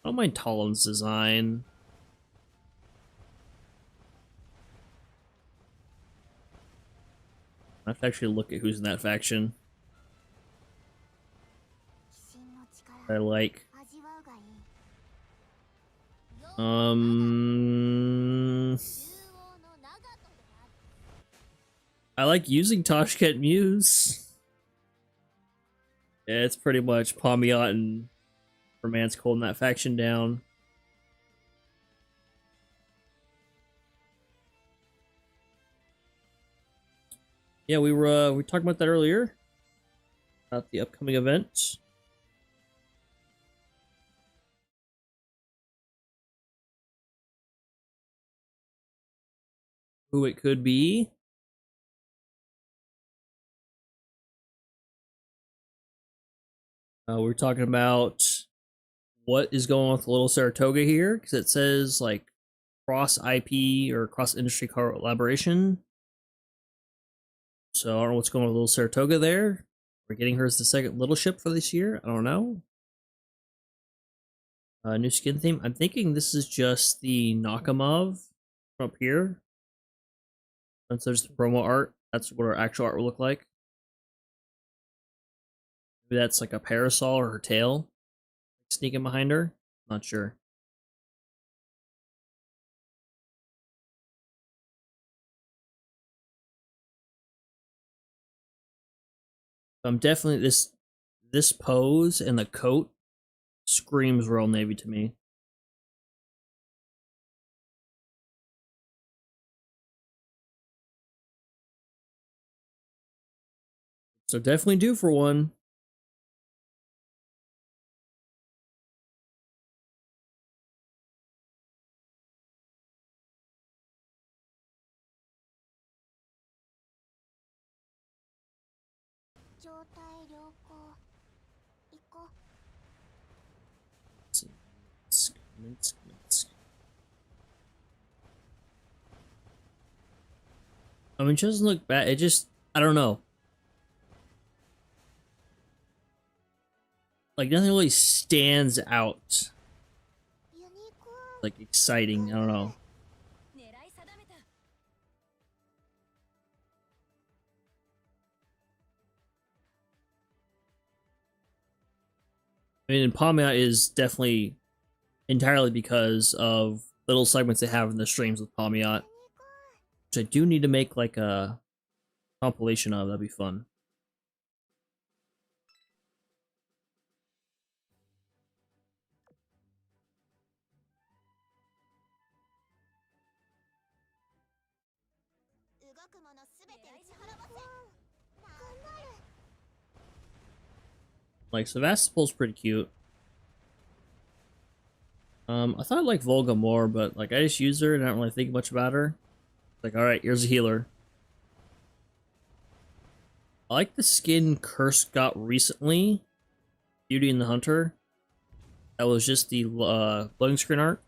mind Talon's design. I have to actually look at who's in that faction. I like. I like using Toshkent Muse. Yeah, it's pretty much Pomiot and Romance holding that faction down. Yeah, we were talking about that earlier. About the upcoming event. Who it could be. We're talking about what is going on with Little Saratoga here, because it says like cross IP or cross industry collaboration. So I don't know what's going on with Little Saratoga there. We're getting her as the second little ship for this year. I don't know. New skin theme. I'm thinking this is just the Nakamov from up here. Since there's the promo art, that's what our actual art will look like. Maybe that's like a parasol or her tail sneaking behind her. Not sure. I'm definitely this pose and the coat screams Royal Navy to me. So definitely due for one. I mean, it doesn't look bad. It just, I don't know. Like, nothing really stands out. Like, exciting. I don't know. I mean, Palmia is definitely entirely because of little segments they have in the streams with Palmiot, which I do need to make like a compilation of. That'd be fun. Like Sevastopol's pretty cute. I thought I liked Volga more, but like I just use her and I don't really think much about her. Like, all right, here's a healer. I like the skin Curse got recently, Beauty and the Hunter. That was just the loading screen art.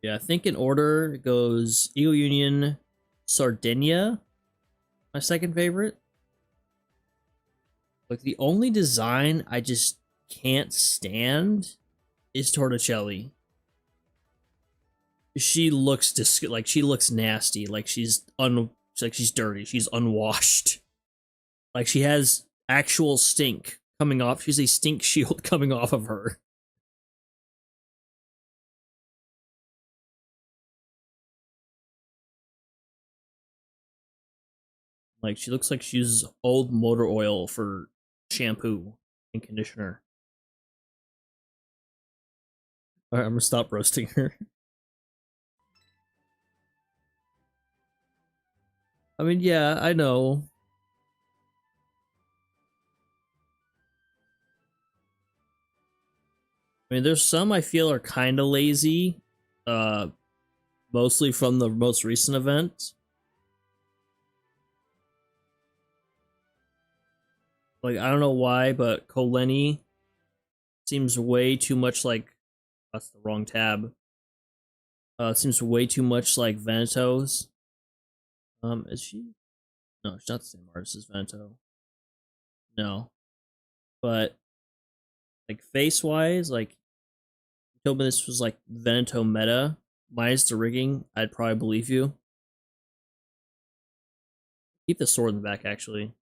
Yeah, I think in order it goes Eagle Union, Sardinia, my second favorite. Like the only design I just can't stand is Torticelli. She looks like she looks nasty, like she's dirty, she's unwashed. Like she has actual stink coming off. She's a stink shield coming off of her. Like she looks like she uses old motor oil for shampoo and conditioner. Alright, I'm gonna stop roasting her. I mean, yeah, I know. I mean, there's some I feel are kind of lazy, uh, mostly from the most recent event. Like, I don't know why, but Koleni seems way too much like... That's the wrong tab. It seems way too much like Venato's. Is she? No, she's not the same artist as Veneto. No. But, like, face-wise, like, if you told me this was, like, Veneto meta, minus the rigging, I'd probably believe you. Keep the sword in the back, actually.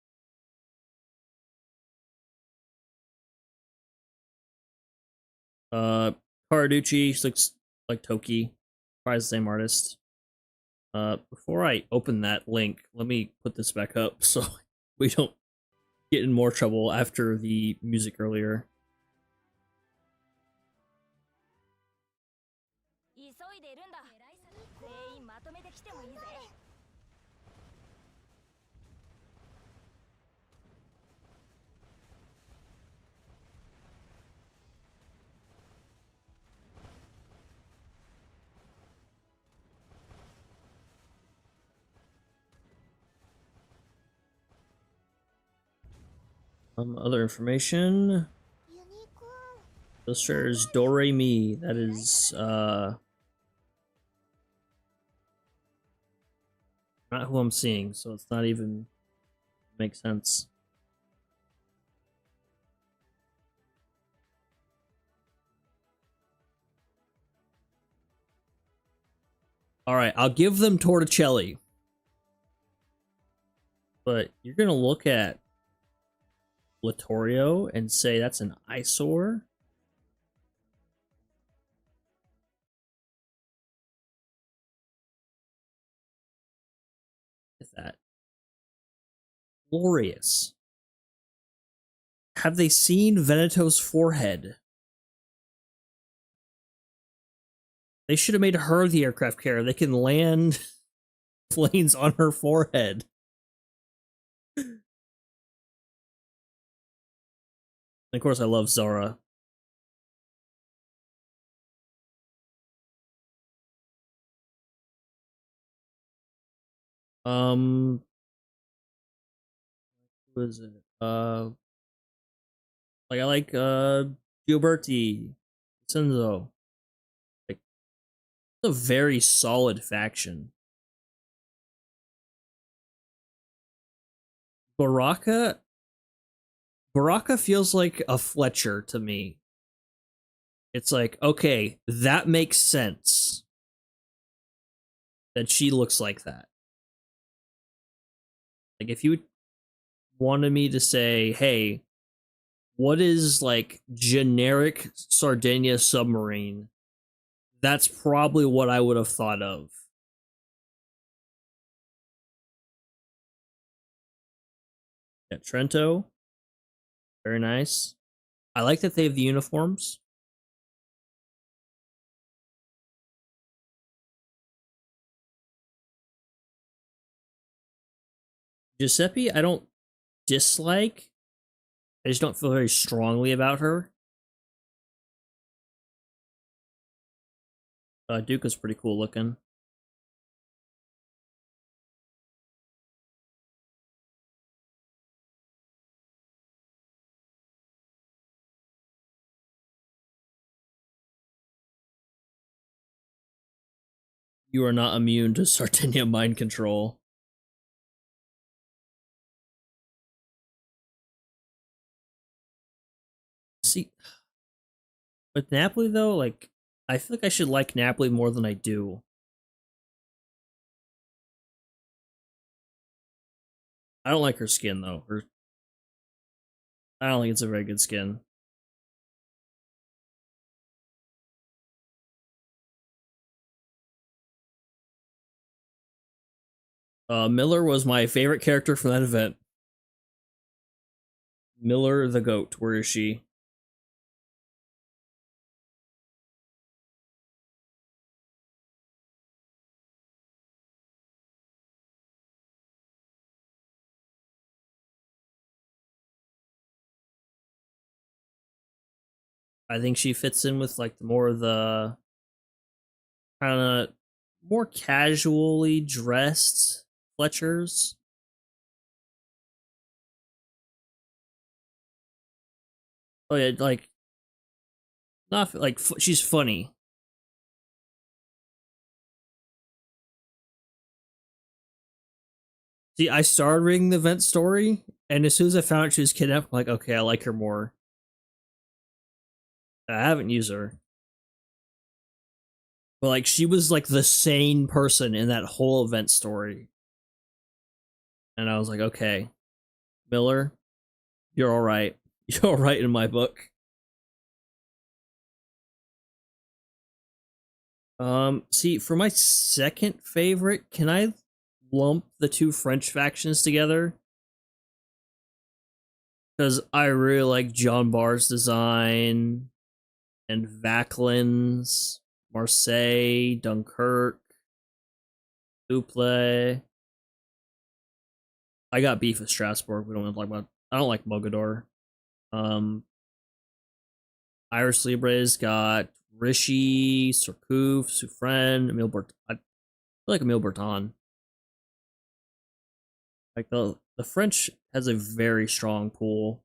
Caraducci, she looks like Toki. Probably the same artist. Before I open that link, let me put this back up so we don't get in more trouble after the music earlier. Other information. Illustrator is Do-Re-Mi. That is, not who I'm seeing, so it's not even makes sense. Alright, I'll give them Torticelli. But you're gonna look at Latorio and say that's an eyesore? Look at that. Glorious. Have they seen Venato's forehead? They should have made her the aircraft carrier. They can land planes on her forehead. And of course, I love Zara. Um, who is it? I like Gilberti, Senzo. Like, it's a very solid faction. Baraka, Baraka feels like a Fletcher to me. It's like, okay, that makes sense that she looks like that. Like, if you wanted me to say, hey, what is like generic Sardinia submarine? That's probably what I would have thought of. Yeah, Trento, very nice. I like that they have the uniforms. Giuseppe, I don't dislike. I just don't feel very strongly about her. Duca's pretty cool looking. You are not immune to Sardinia mind control. See, with Napoli though, like I feel like I should like Napoli more than I do. I don't like her skin though. I don't think it's a very good skin. Miller was my favorite character from that event. Miller the goat. Where is she? I think she fits in with like more of the kind of more casually dressed Fletchers. Oh yeah, like not like she's funny. See, I started reading the event story, and as soon as I found out she was kidnapped, I'm like, okay, I like her more. I haven't used her, but like she was like the sane person in that whole event story, and I was like, okay, Miller, you're all right. You're all right in my book. See, for my second favorite, can I lump the two French factions together? Because I really like John Barr's design and Vaclin's, Marseille, Dunkirk, Duple. I got beef with Strasbourg. We don't want to talk about. I don't like Mogador. Um, Iris Libre's got Rishi, Surcouf, Suffren, Emile Bert. I feel like Emile Berton. Like the French has a very strong pool.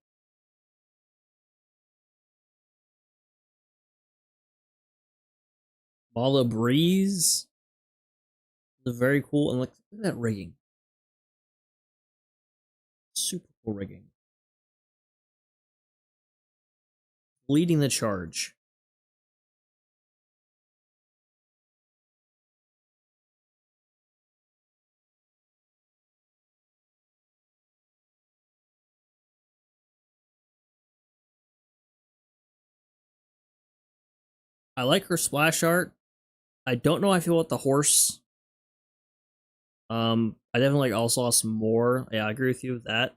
Mala Breeze is very cool, and like look at that rigging, super cool rigging. Leading the charge. I like her splash art. I don't know how I feel about the horse. I definitely like also some more. Yeah, I agree with you with that.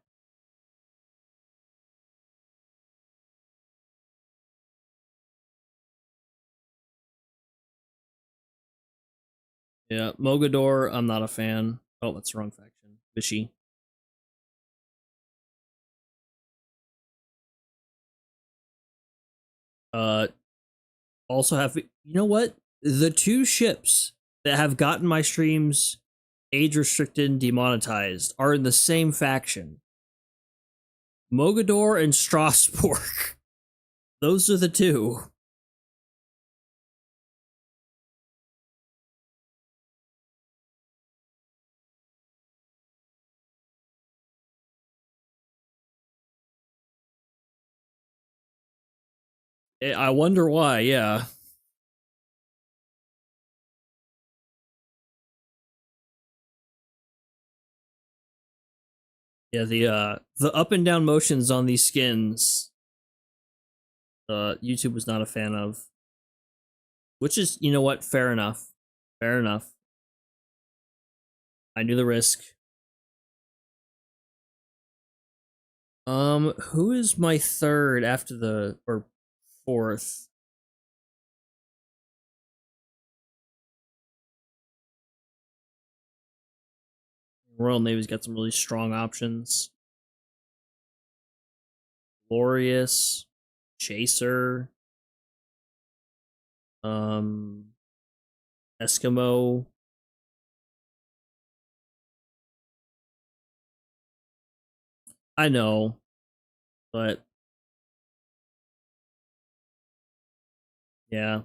Yeah, Mogador, I'm not a fan. Oh, that's the wrong faction. Fishy. Uh, also have, you know what? The two ships that have gotten my streams age restricted and demonetized are in the same faction. Mogador and Strasbourg. Those are the two. I wonder why, yeah. Yeah, the up and down motions on these skins, YouTube was not a fan of. Which is, you know what, fair enough. Fair enough. I knew the risk. Who is my third after the or fourth? Royal Navy's got some really strong options. Glorious, Chaser, um, Eskimo. I know, but yeah,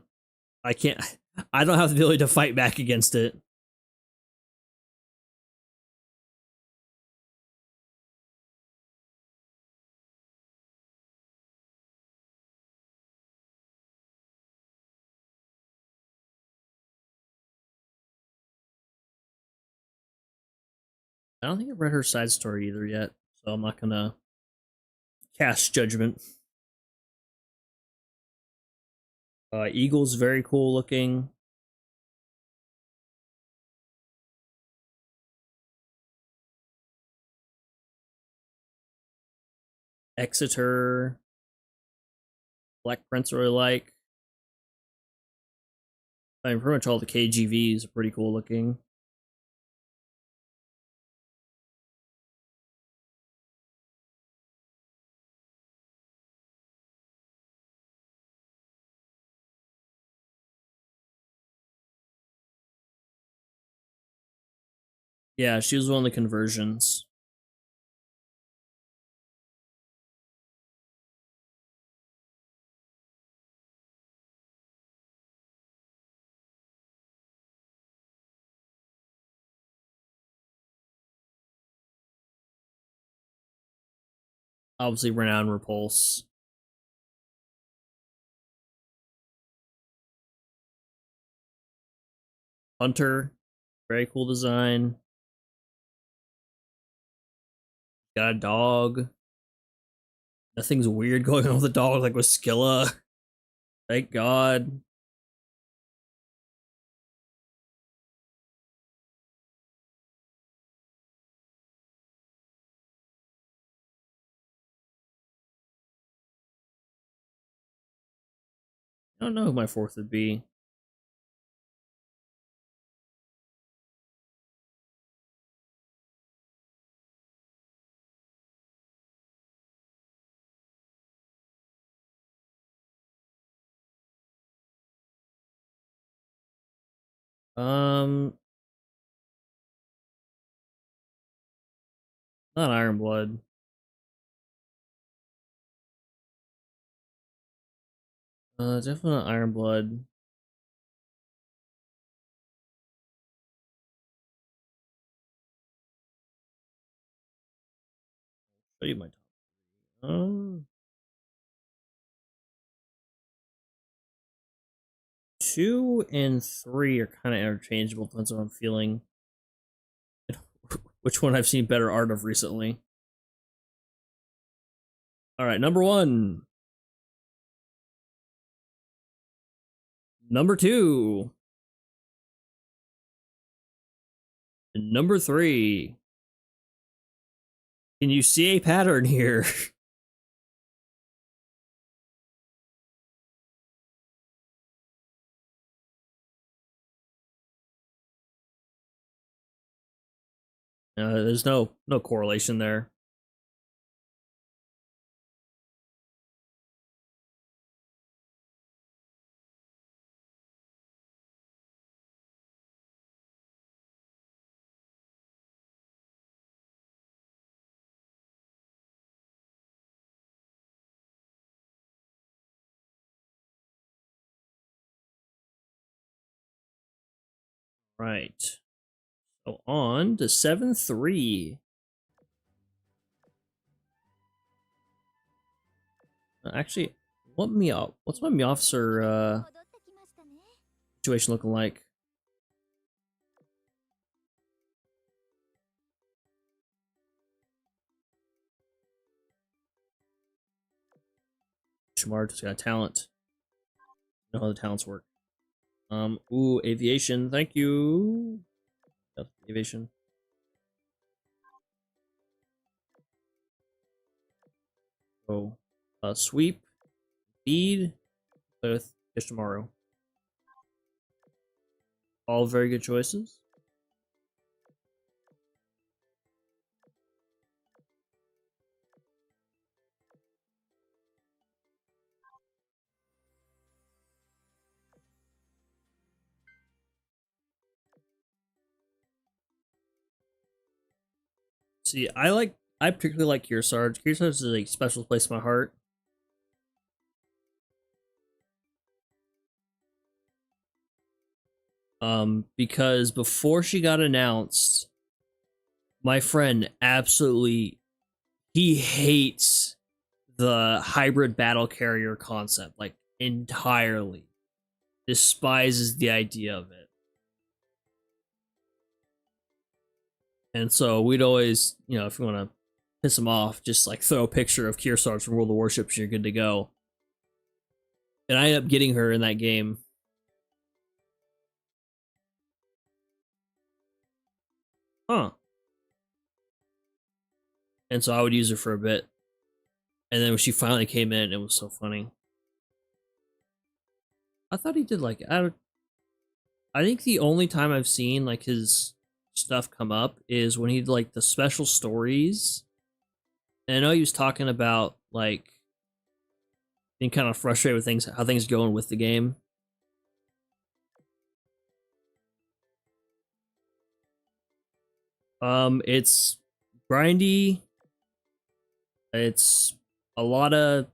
I can't. I don't have the ability to fight back against it. I don't think I've read her side story either yet, so I'm not gonna cast judgment. Eagle's very cool looking. Exeter, Black Prince I really like. I mean, pretty much all the KGVs are pretty cool looking. Yeah, she was one of the conversions. Obviously, renowned repulse. Hunter, very cool design. Got a dog. Nothing's weird going on with the dog, like with Skilla. Thank God. I don't know who my fourth would be. Um, not Iron Blood. Definitely not Iron Blood. Show you my top. 2 and 3 are kind of interchangeable. Depends on what I'm feeling. Which one I've seen better art of recently. All right, number 1. Number 2. And number 3. Can you see a pattern here? There's no correlation there. Right. So on to 7-3. Actually, what's my me officer 戻ってきましたね。 situation looking like? Shamar just got a talent. Know how the talents work. Ooh, aviation. Thank you. Yep, aviation. Oh, sweep, feed, with Ishamaru. All very good choices. See, I particularly like Kearsarge. Kearsarge is a special place in my heart. Because before she got announced, my friend absolutely he hates the hybrid battle carrier concept, like entirely. Despises the idea of it. And so we'd always, if you want to piss him off, just like throw a picture of Kearsarge from World of Warships and you're good to go. And I ended up getting her in that game. Huh. And so I would use her for a bit. And then when she finally came in, it was so funny. I thought he did like I think the only time I've seen like his stuff come up is when he did like the special stories. And I know he was talking about like being kind of frustrated with things, how things going with the game. It's grindy. It's a lot of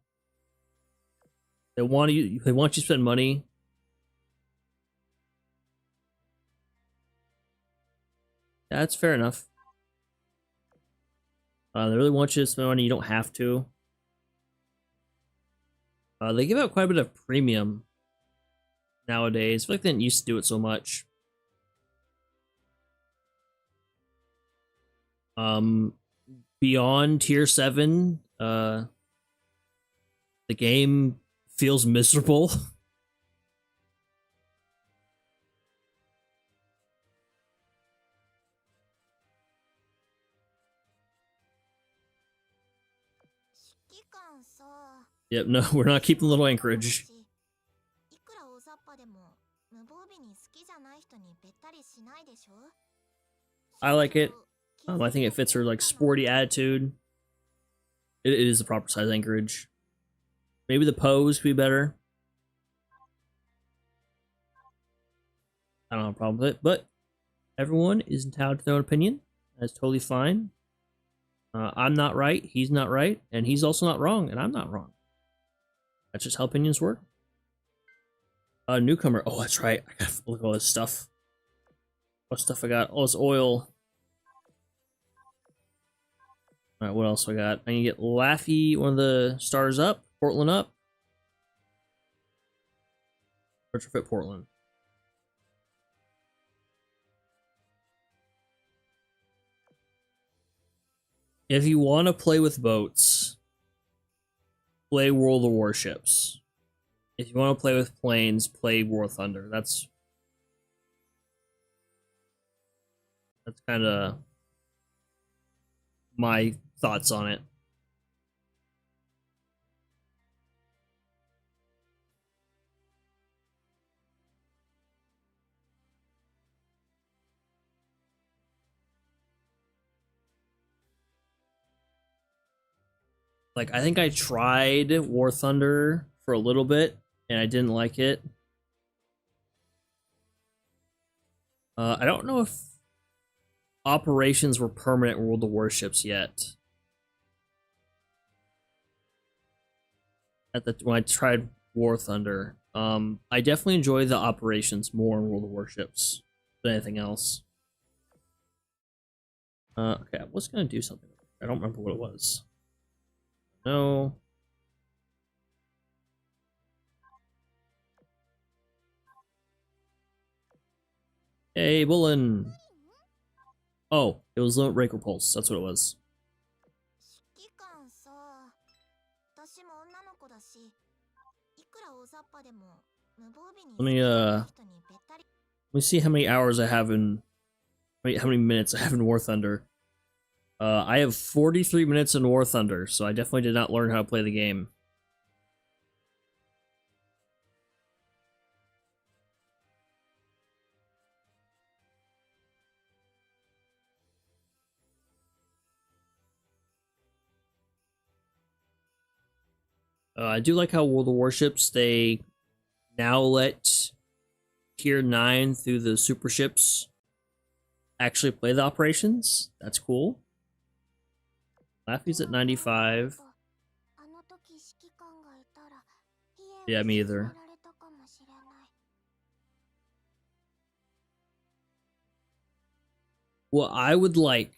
they want you to spend money. That's fair enough. They really want you to spend money. You don't have to. They give out quite a bit of premium nowadays. I feel like they didn't used to do it so much. Um, Beyond tier 7, the game feels miserable. Yep, no, we're not keeping Little Anchorage. I like it. I think it fits her like sporty attitude. It is the proper size Anchorage. Maybe the pose could be better. I don't have a problem with it, but everyone is entitled to their own opinion. That's totally fine. I'm not right, he's not right, and he's also not wrong, and I'm not wrong. That's just how opinions work. Newcomer. Oh, that's right. I gotta look at all this stuff. What stuff I got? Oh, it's oil. Alright, what else I got? I can get Laffy, one of the stars up. Portland up. Retrofit Portland. If you want to play with boats, play World of Warships. If you want to play with planes, play War Thunder. That's kind of my thoughts on it. Like, I think I tried War Thunder for a little bit, and I didn't like it. I don't know if operations were permanent in World of Warships yet. When I tried War Thunder, I definitely enjoy the operations more in World of Warships than anything else. Okay, I was gonna do something. I don't remember what it was. No. Hey, Bullen. Oh, it was Limit Break Repulse. That's what it was. 指揮官さ、私も女の子だし、いくら大雑把でも無防備に Let me see how many hours I have in. How many minutes I have in War Thunder. I have 43 minutes in War Thunder, so I definitely did not learn how to play the game. I do like how World of Warships, they now let Tier 9 through the super ships actually play the operations. That's cool. Laffy's at 95. Yeah, me either. What I would like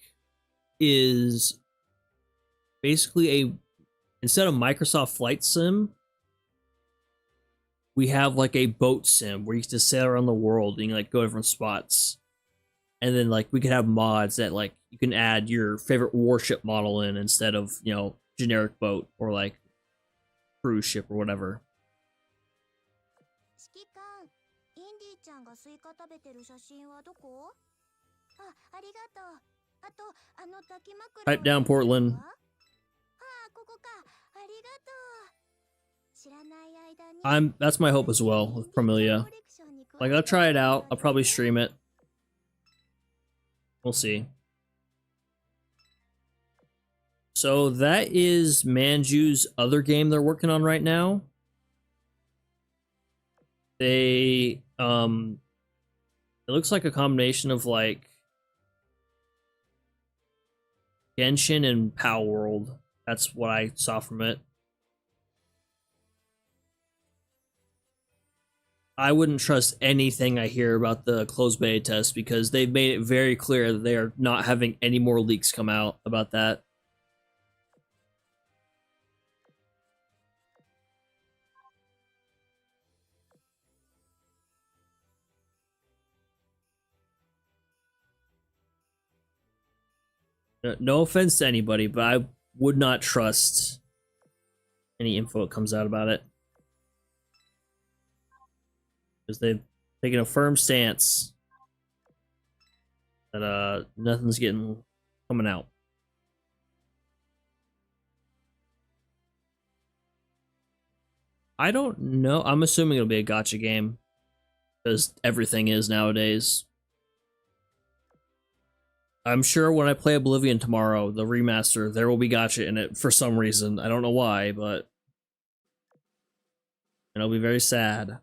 is basically instead of Microsoft Flight Sim, we have like a boat sim where you just sail around the world and you like go different spots. And then like we could have mods that like you can add your favorite warship model in instead of, you know, generic boat or like cruise ship or whatever. Pipe down, Portland. That's my hope as well with Promilia. Like, I'll try it out. I'll probably stream it. We'll see. So that is Manju's other game they're working on right now. It looks like a combination of like Genshin and Power World. That's what I saw from it. I wouldn't trust anything I hear about the closed beta test because they've made it very clear that they are not having any more leaks come out about that. No offense to anybody, but I would not trust any info that comes out about it. Because they've taken a firm stance that nothing's coming out. I don't know. I'm assuming it'll be a gacha game. Because everything is nowadays. I'm sure when I play Oblivion tomorrow, the remaster, there will be gacha in it for some reason. I don't know why, but it'll be very sad.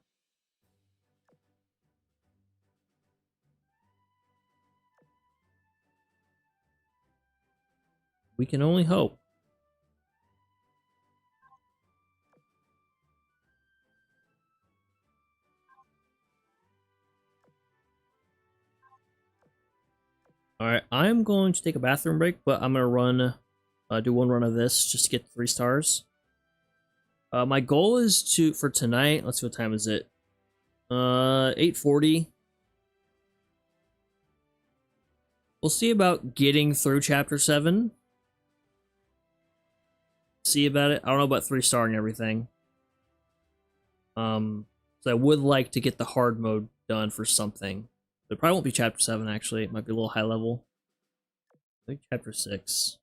We can only hope. Alright, I'm going to take a bathroom break, but I'm going to do one run of this just to get 3 stars. My goal is for tonight, let's see what time is it. 8:40. We'll see about getting through chapter 7. See about it. I don't know about 3-starring everything. So I would like to get the hard mode done for something. It probably won't be chapter 7, actually. It might be a little high level. I think chapter 6.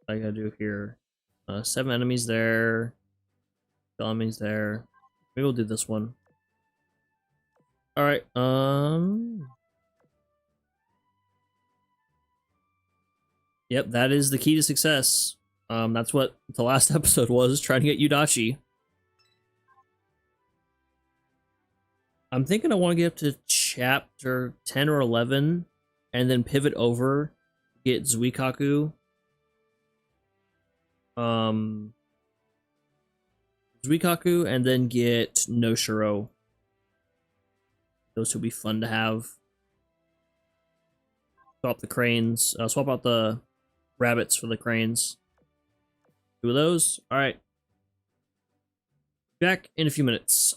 What I gotta do here. 7 enemies there. 2 enemies there. Maybe we'll do this one. Alright, Yep, that is the key to success. That's what the last episode was, trying to get Yudachi. I'm thinking I want to get up to chapter 10 or 11 and then pivot over, get Zuikaku. Zuikaku and then get Noshiro. Those would be fun to have. Swap the cranes. Swap out the rabbits for the cranes. Two of those. Alright. Back in a few minutes.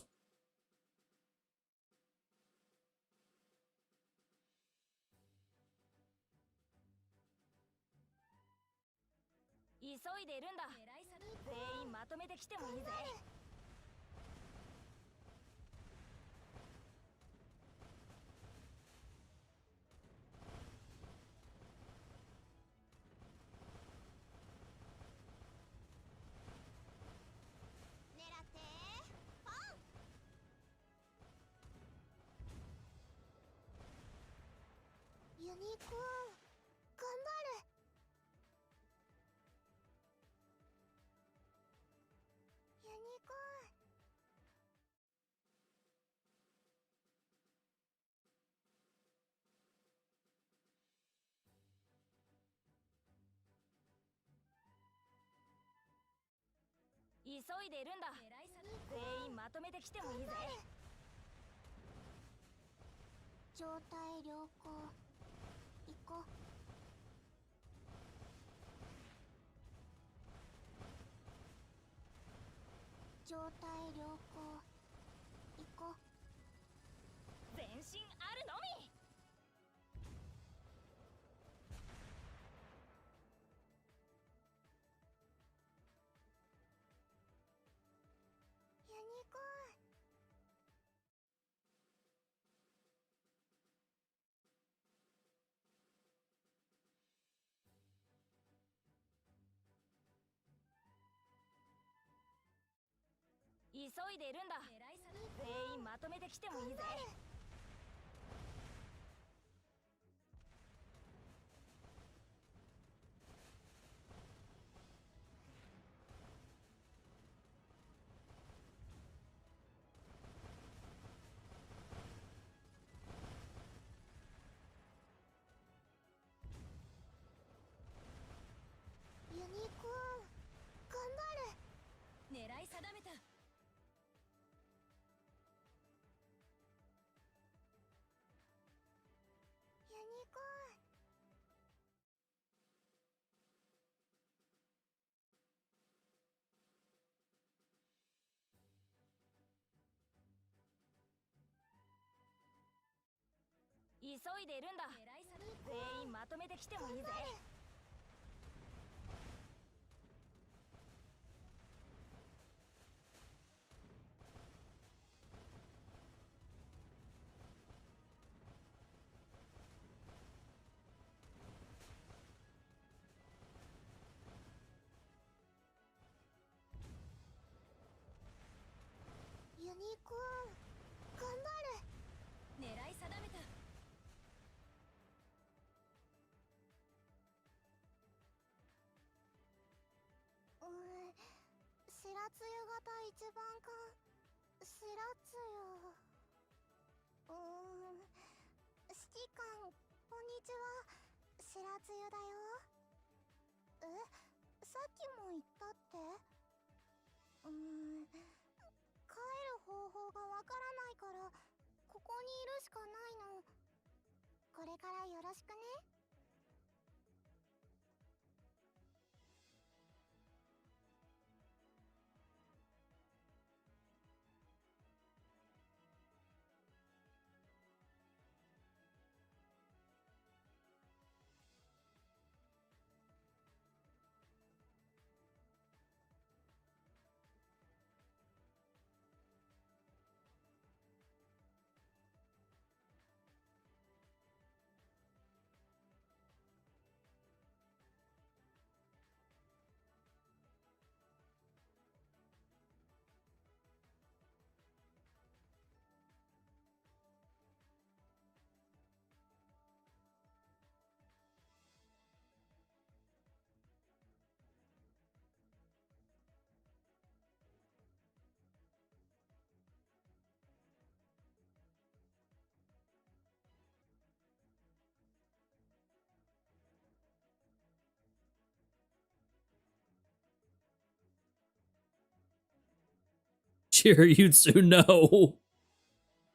Chiryutsu, no.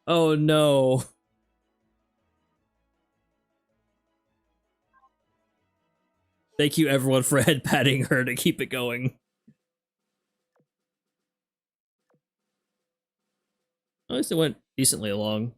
Oh no. Thank you everyone for head patting her to keep it going. At least it went decently along.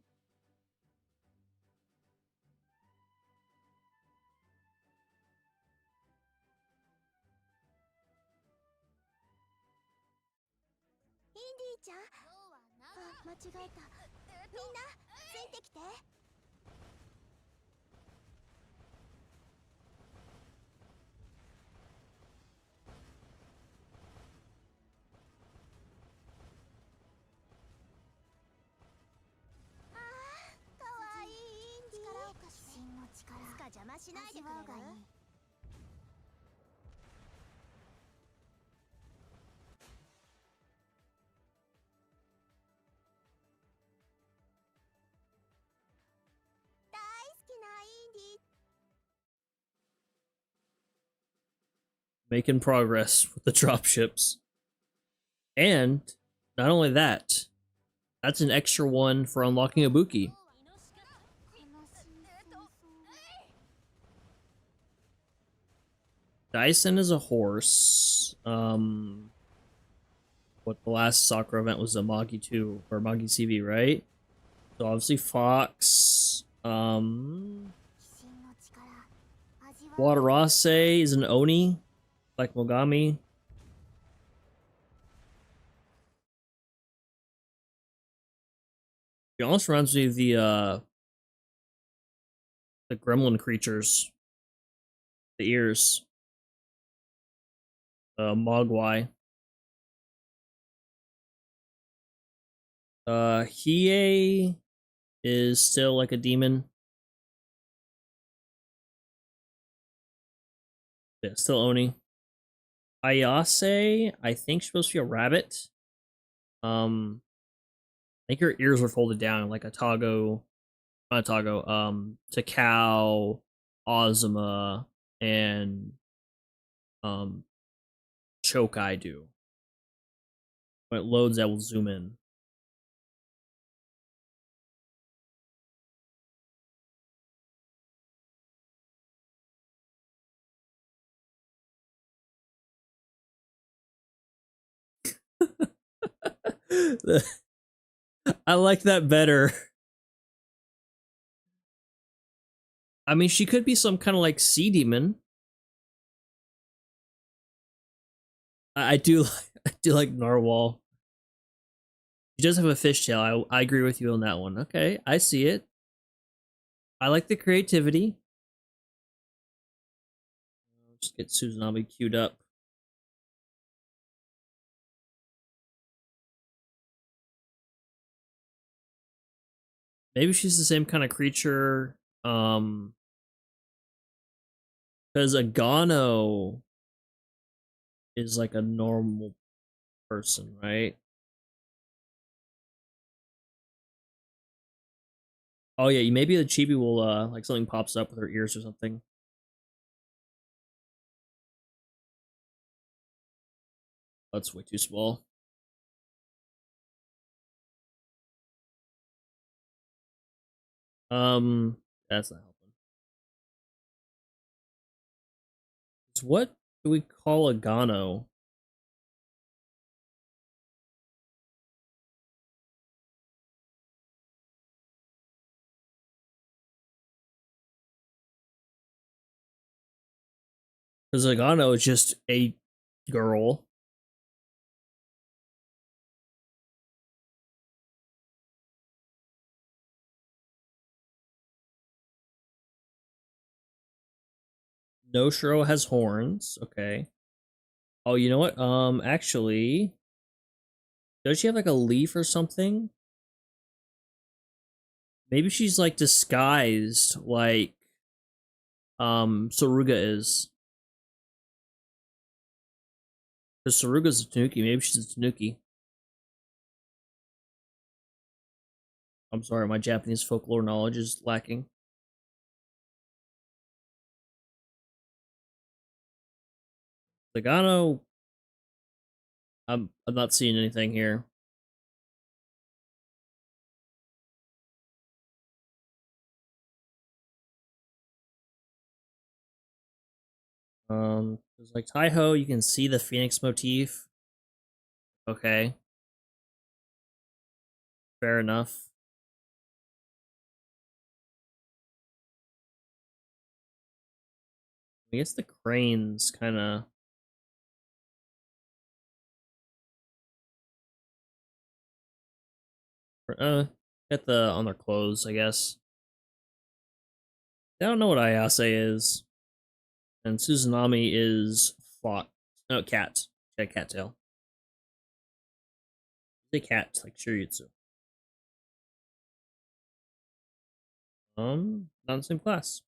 Making progress with the dropships. And not only that, that's an extra one for unlocking Ibuki. Dyson is a horse. What the last soccer event was a Magi 2 or Magi CV, right? So obviously Fox. Waterase is an Oni, like Mogami. It almost reminds me of the gremlin creatures. The ears. Mogwai. Hiei is still like a demon. Yeah, still Oni. Ayase, I think she's supposed to be a rabbit. I think her ears were folded down like a Tago, not a Tago, Takao, Ozuma, and Chokai do. When it loads, that will zoom in. I like that better. I mean, she could be some kind of like sea demon. I do, I do like Narwhal. She does have a fishtail. I agree with you on that one. Okay, I see it. I like the creativity. Just get Suzanami queued up. Maybe she's the same kind of creature. Because Agano is like a normal person, right? Oh yeah, maybe the chibi will like something pops up with her ears or something. That's way too small. That's not helping. So what do we call Agano? Because Agano is just a girl. Noshiro has horns. Okay. Oh, you know what? Actually, does she have like a leaf or something? Maybe she's like disguised like Saruga is. Because Saruga's a Tanuki. Maybe she's a Tanuki. I'm sorry, my Japanese folklore knowledge is lacking. Sagano, I'm not seeing anything here. There's like Taiho, you can see the Phoenix motif. Okay. Fair enough. I guess the cranes kind of. Get the on their clothes, I guess. I don't know what Ayase is. And Suzanami is fox. No, cat. Yeah, cattail. The cat, like Shiryutsu. Not in the same class.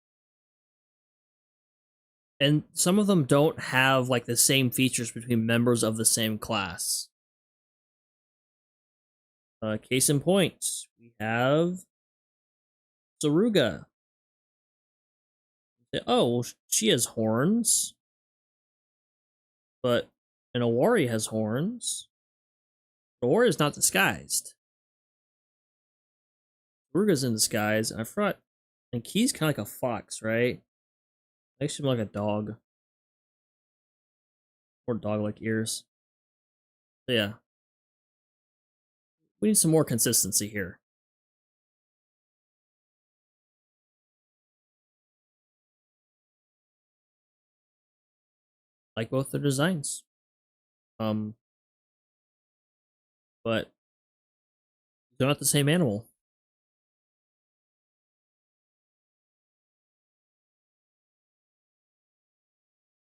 And some of them don't have like the same features between members of the same class. Case in point, we have Saruga. Oh, well, she has horns. But an Owari has horns. Owari is not disguised. Saruga's in disguise, and I forgot. And Key's kind of like a fox, right? Makes him like a dog. Or dog-like ears. So yeah. We need some more consistency here. Like both their designs. But they're not the same animal.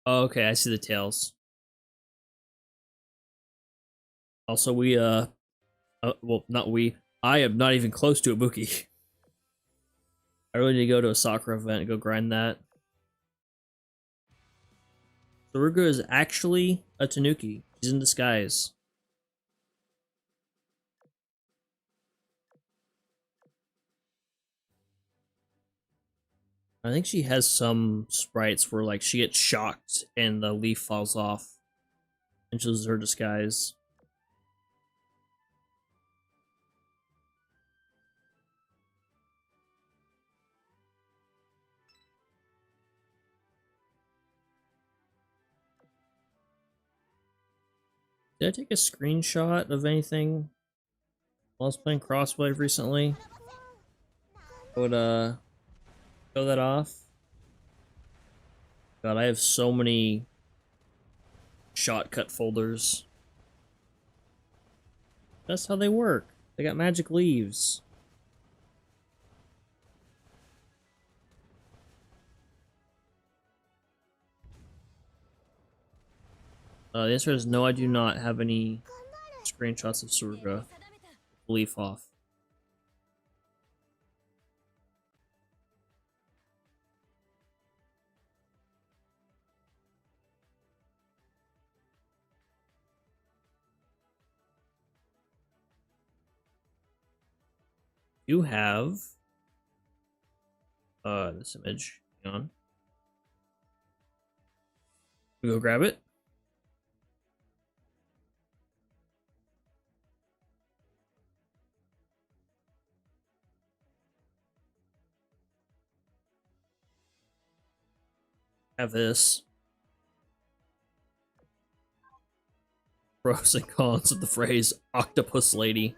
Oh, okay, I see the tails. Also, well, not we. I am not even close to Ibuki. I really need to go to a Sakura event and go grind that. Saruga is actually a Tanuki. She's in disguise. I think she has some sprites where like she gets shocked and the leaf falls off and she loses her disguise. Did I take a screenshot of anything while I was playing Crosswave recently? I would show that off. God, I have so many shortcut folders. That's how they work. They got magic leaves. The answer is no, I do not have any screenshots of Saruga. Leaf off. You have this image. Hang on. We go grab it. Have this. Pros and cons of the phrase octopus lady.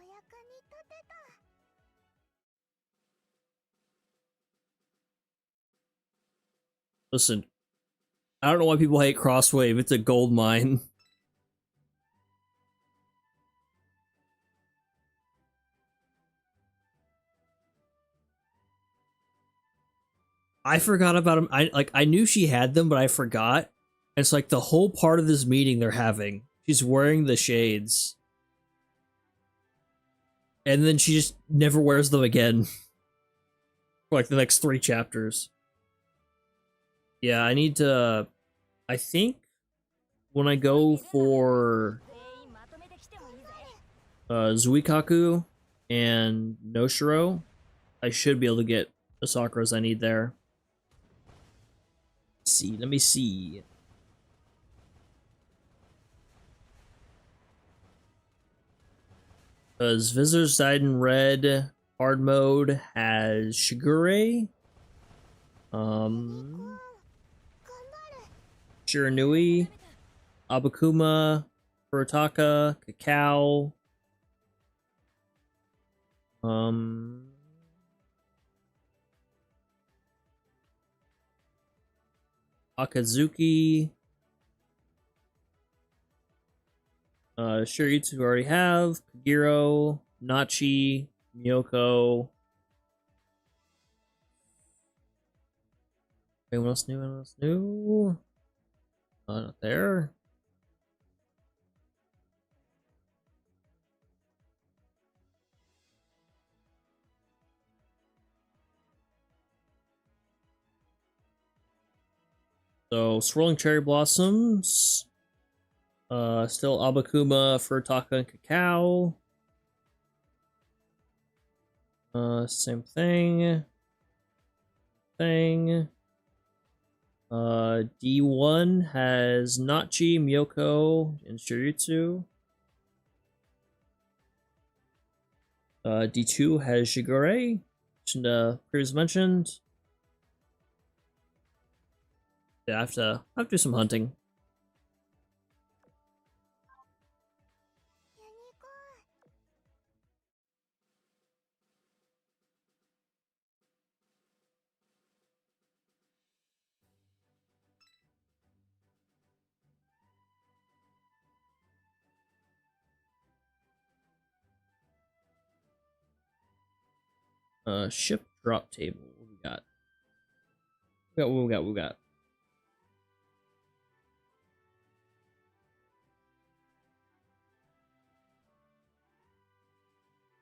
Listen, I don't know why people hate Crosswave. It's a gold mine. I forgot about him. I knew she had them, but I forgot. And it's like the whole part of this meeting they're having. She's wearing the shades. And then she just never wears them again. For like the next 3 chapters. Yeah, I need to... I think when I go for Zuikaku and Noshiro, I should be able to get the Sakuras I need there. Let me see. Because Visitors Died in Red hard mode has Shigure. Shiranui, Abakuma, Furutaka, Cacao, Akazuki, Shiryutsu we already have, Kagero, Nachi, Miyoko. Anyone else new? Anyone else new? Not there. So swirling cherry blossoms. Still Abakuma, Furutaka, and Cacao. Same thing. D1 has Nachi, Miyoko, and Shiryutsu. D2 has Shigure, which previously mentioned. Yeah, I have to do some hunting. Ship drop table. What we got? What we got?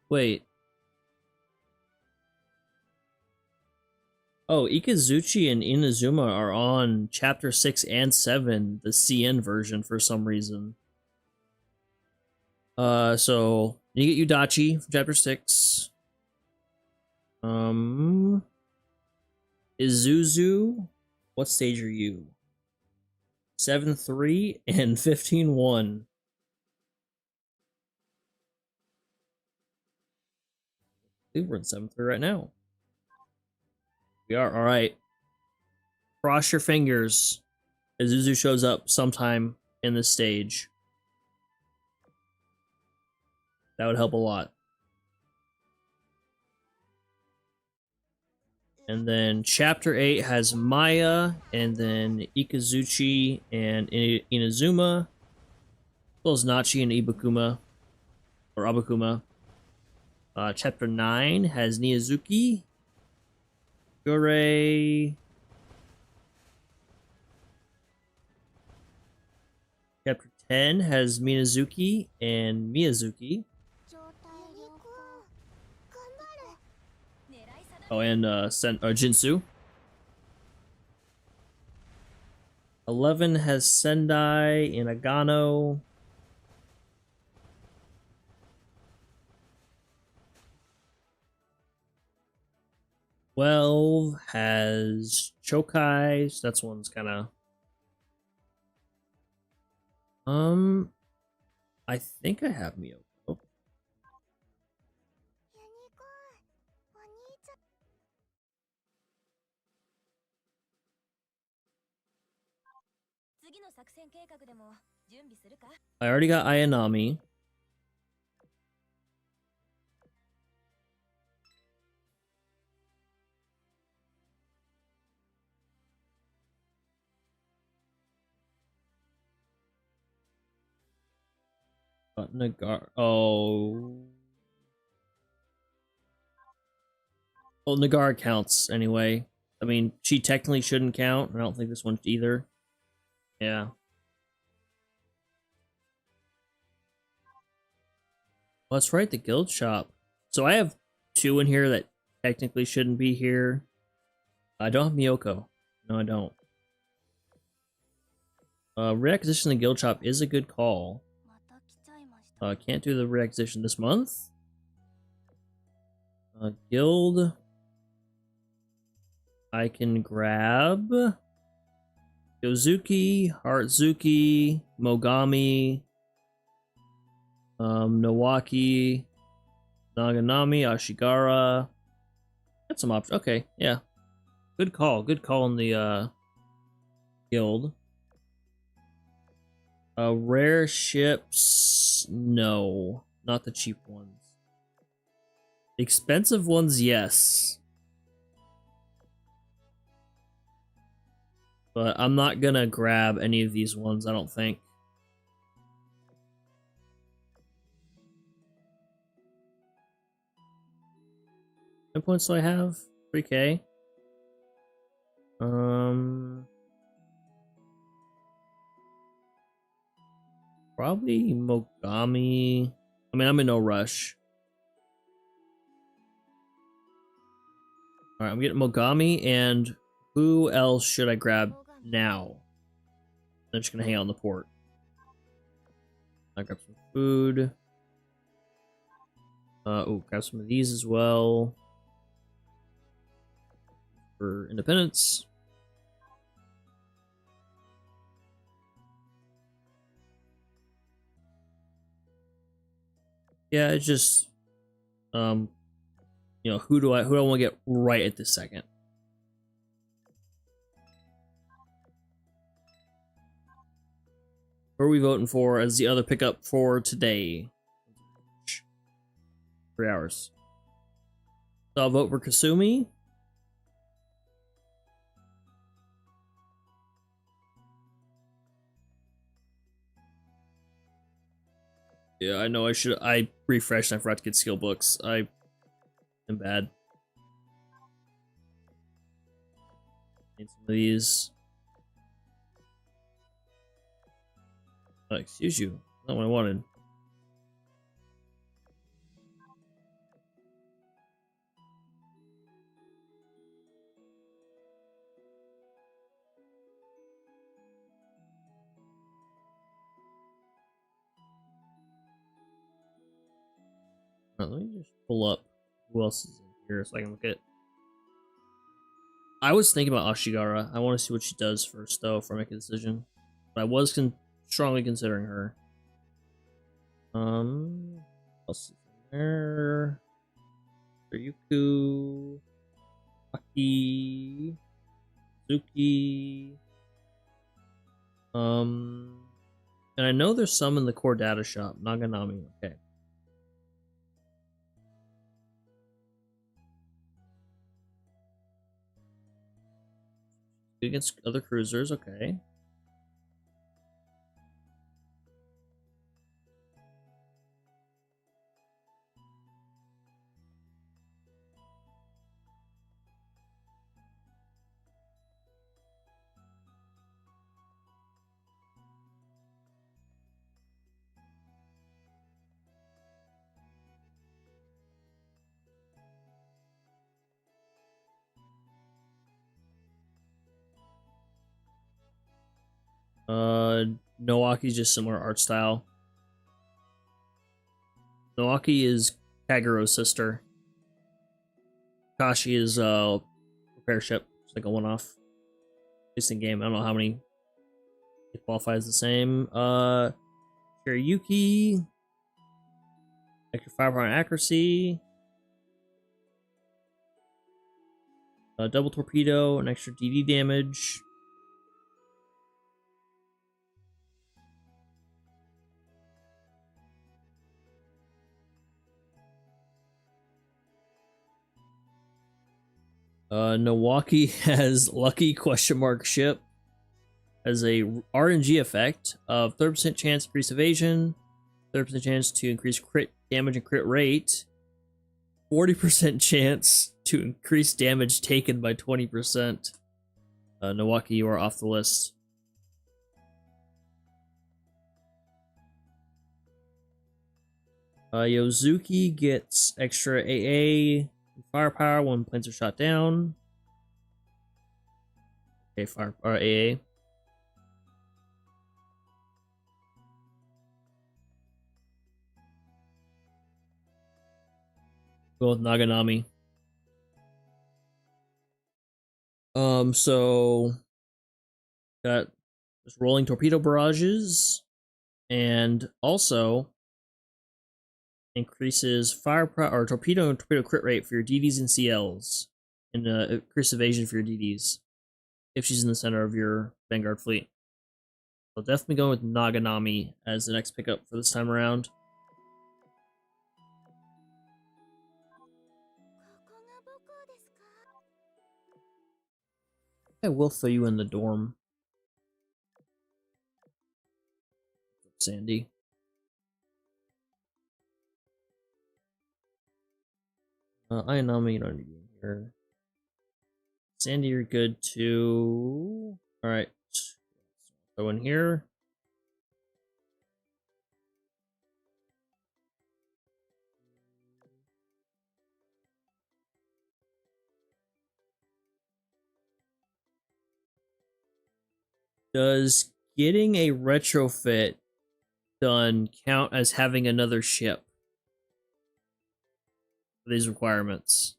Wait. Oh, Ikazuchi and Inazuma are on chapter 6 and 7, the CN version for some reason. So you get Udachi from chapter 6. Izuzu, what stage are you? 7-3 and 15-1. I think we're in 7-3 right now. We are, alright. Cross your fingers. Izuzu shows up sometime in this stage. That would help a lot. And then chapter 8 has Maya, and then Ikazuchi and Inazuma, as well as Nachi and Ibukuma, or Abakuma. Chapter 9 has Niyazuki, Gurei. Chapter 10 has Minazuki and Miyazuki. Oh, and Jinsu. 11 has Sendai and Agano. 12 has Chokai, so that's one's kind of... I think I have Miyoko. I already got Ayanami. Nagar. Oh. Well, Nagar counts anyway. I mean, she technically shouldn't count. I don't think this one either. Yeah. Well, that's right, the guild shop. So I have 2 in here that technically shouldn't be here. I don't have Miyoko. No, I don't. Reacquisition in the guild shop is a good call. Can't do the reacquisition this month. Guild. I can grab Yozuki, Heartzuki, Mogami, Nowaki, Naganami, Ashigara. Got some options. Okay, yeah. Good call. Good call in the guild. Rare ships, no, not the cheap ones. Expensive ones, yes. But I'm not gonna grab any of these ones, I don't think. How many points do I have? 3k. Probably Mogami. I mean, I'm in no rush. Alright, I'm getting Mogami, and who else should I grab now? I'm just gonna hang out in the port. I grab some food. Oh, grab some of these as well. For independence. Yeah, it's just you know, who do I want to get right at this second? Who are we voting for as the other pickup for today? 3 hours. So I'll vote for Kasumi. Yeah, I know I refreshed and I forgot to get skill books. I am bad. Need some of these. Oh, excuse you. Not what I wanted. Let me just pull up who else is in here so I can look at. I was thinking about Ashigara. I want to see what she does first, though, before I make a decision. But I was strongly considering her. What else is in there? Ryuku, Aki, Suki. And I know there's some in the core data shop. Naganami, okay. Against other cruisers, okay. Noaki's just similar art style. Noaki is Kagero's sister. Kashi is repair ship. It's like a one-off. Decent game. I don't know how many it qualifies the same. Shiryuki. Extra firepower and accuracy. Double torpedo and extra DD damage. Milwaukee has lucky question mark ship as a RNG effect of 30% chance to increase evasion, 30% chance to increase crit damage and crit rate, 40% chance to increase damage taken by 20%. Milwaukee, you are off the list. Yozuki gets extra AA firepower when planes are shot down. Okay, fire or AA. Go with Naganami. So got just rolling torpedo barrages, and also increases firepower or torpedo and torpedo crit rate for your DDs and CLs, and increase evasion for your DDs if she's in the center of your Vanguard fleet. I'll definitely go with Naganami as the next pickup for this time around. I will throw you in the dorm, Sandy. Ayanami, you don't need to be in here. Sandy, you're good too. Alright. Go in here. Does getting a retrofit done count as having another ship for these requirements?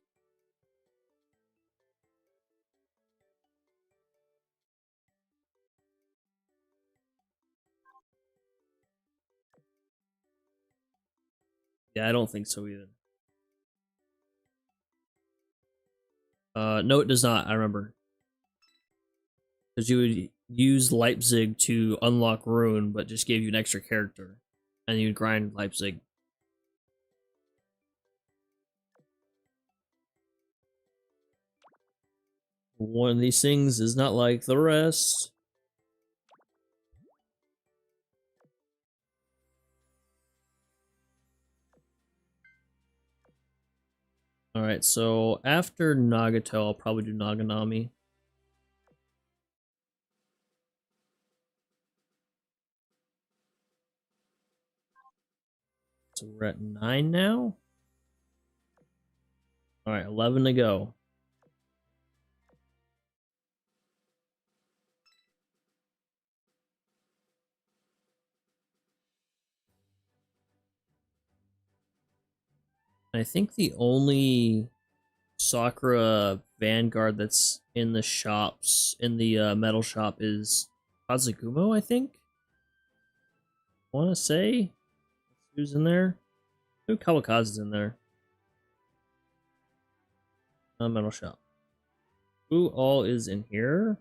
Yeah, I don't think so either. No, it does not. I remember. Because you would use Leipzig to unlock Rune, but just gave you an extra character. And you'd grind Leipzig. One of these things is not like the rest. Alright, so after Nagato, I'll probably do Naganami. So we're at 9 now. Alright, 11 to go. I think the only Sakura Vanguard that's in the shops, in the metal shop, is Kazugumo, I think? I want to say? Who's in there? Who Kawakaze's in there? Metal shop. Who all is in here?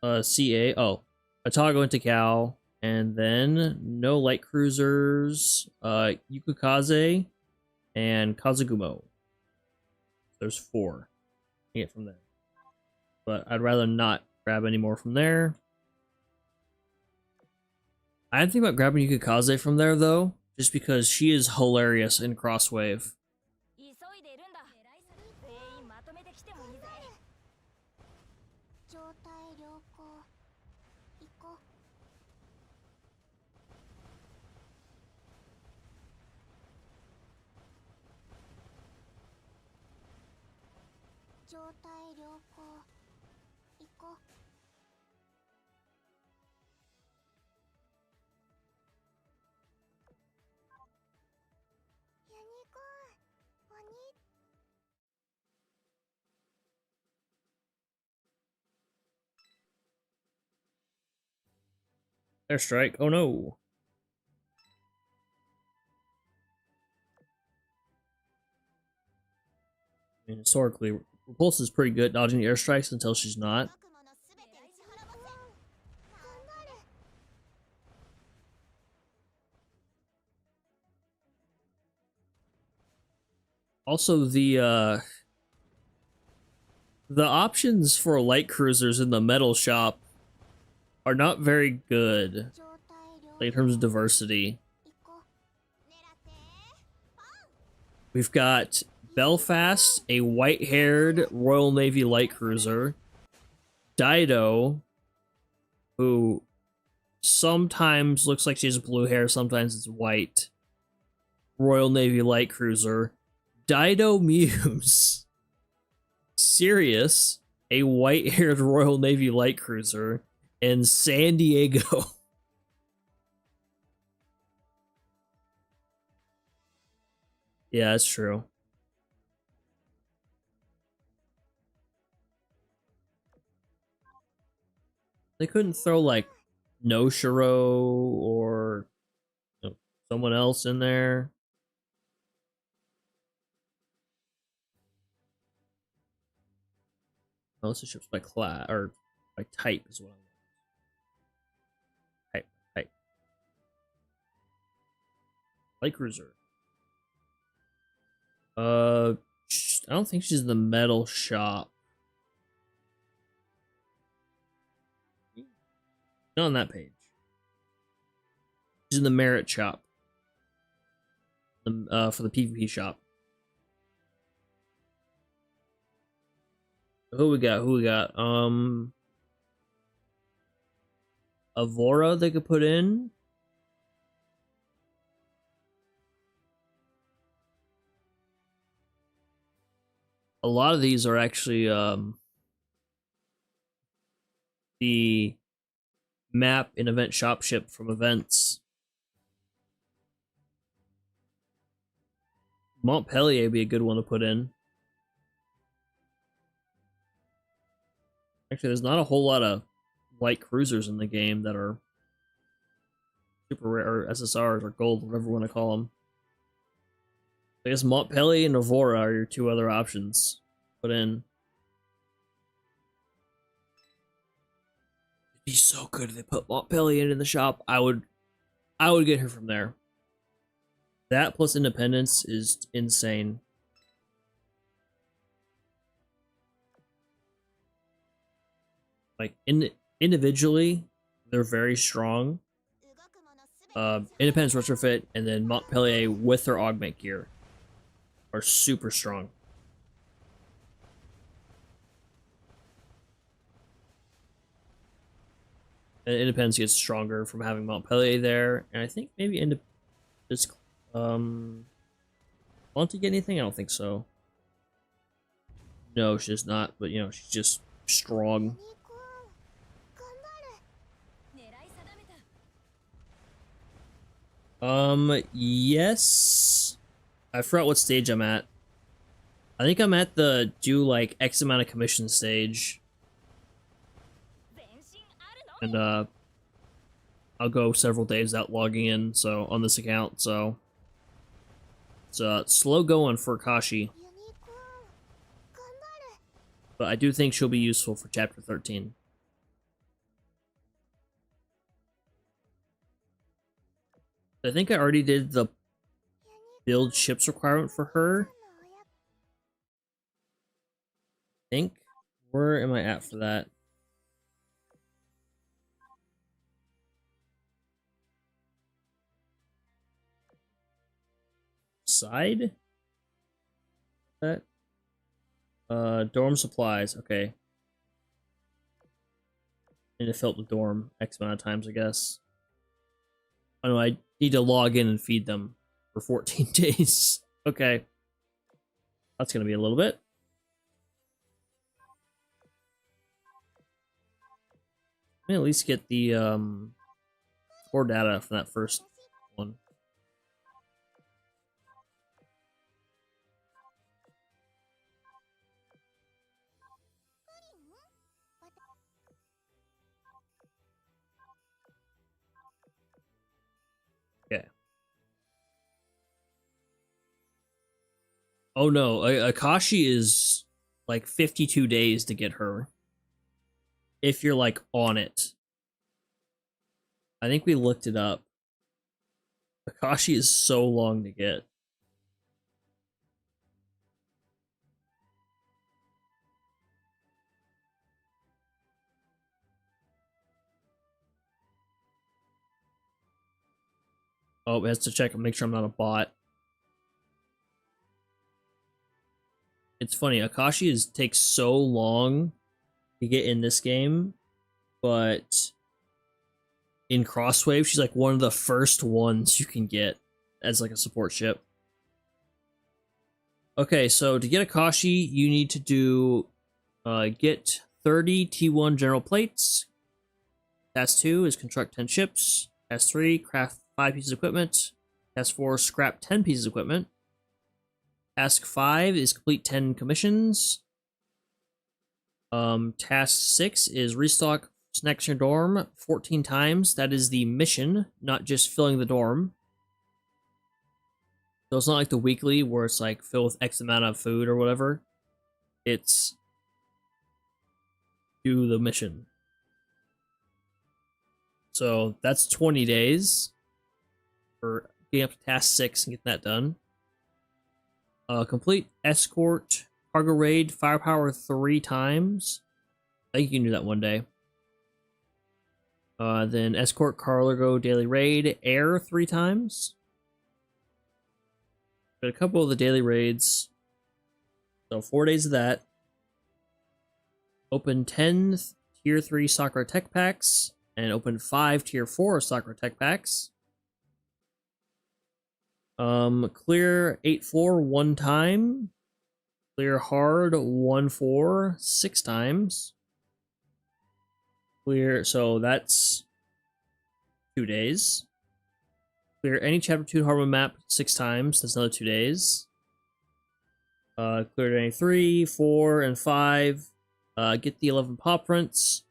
CA. Oh, Atago and Takao. And then no light cruisers. Yukukaze and Kazugumo. There's 4. I get from there. But I'd rather not grab any more from there. I didn't think about grabbing Yukukaze from there though, just because she is hilarious in Crosswave. 状態良好行こう Airstrike. Oh no. I mean, historically, Repulse is pretty good dodging the airstrikes until she's not. Also, the options for light cruisers in the metal shop are not very good, like, in terms of diversity. We've got Belfast, a white-haired Royal Navy light cruiser. Dido, who sometimes looks like she has blue hair, sometimes it's white. Royal Navy light cruiser. Dido Muse. Sirius, a white-haired Royal Navy light cruiser. And San Diego. Yeah, that's true. They couldn't throw, like, Noshiro or, you know, someone else in there. Most ships by class or by type is what I want. Light cruiser. I don't think she's in the metal shop. Not on that page. She's in the merit shop. For the PvP shop. Who we got? Avora they could put in. A lot of these are actually the map and event shop ship from events. Montpellier would be a good one to put in. Actually, there's not a whole lot of light cruisers in the game that are super rare, or SSRs, or gold, whatever you want to call them. I guess Montpellier and Avora are your two other options to put in. It'd be so good if they put Montpellier in the shop. I would get her from there. That plus Independence is insane. Like individually, they're very strong. Independence retrofit and then Montpellier with their augment gear are super strong. And Independence gets stronger from having Montpellier there, and I think maybe does Monty get anything? I don't think so. No, she's not, but you know, she's just strong. Yes. I forgot what stage I'm at. I think I'm at the do like X amount of commission stage. And I'll go several days without logging in, so on this account, so it's slow going for Kashi. But I do think she'll be useful for chapter 13. I think I already did the build ships requirement for her. I think. Where am I at for that? Side? That? Dorm supplies. Okay. Need to fill up the dorm X amount of times, I guess. Oh no, I need to log in and feed them for 14 days. Okay. That's gonna be a little bit. Let me at least get the core data from that first one. Okay. Oh no, Akashi is like 52 days to get her. If you're like on it. I think we looked it up. Akashi is so long to get. Oh, it has to check and make sure I'm not a bot. It's funny, Akashi takes so long to get in this game, but in Crosswave, she's like one of the first ones you can get as like a support ship. Okay, so to get Akashi, you need to do get 30 T1 general plates. Task 2 is construct 10 ships. Task 3, craft 5 pieces of equipment. Task 4, scrap 10 pieces of equipment. Task 5 is complete 10 commissions. Task 6 is restock snacks in your dorm 14 times. That is the mission, not just filling the dorm. So it's not like the weekly where it's like fill with X amount of food or whatever. It's do the mission. So that's 20 days for getting up to task 6 and getting that done. Complete escort cargo raid firepower 3 times. I think you can do that one day. Then escort cargo daily raid air 3 times. Got a couple of the daily raids. So 4 days of that. Open 10 tier 3 Sakura tech packs and open 5 tier 4 Sakura tech packs. Clear 8 floor 1 time. Clear hard 1 floor 6 times. Clear, so that's 2 days. Clear any chapter 2 hard mode map 6 times. That's another 2 days. Cleared any 3, 4, and 5. Get the 11 paw prints.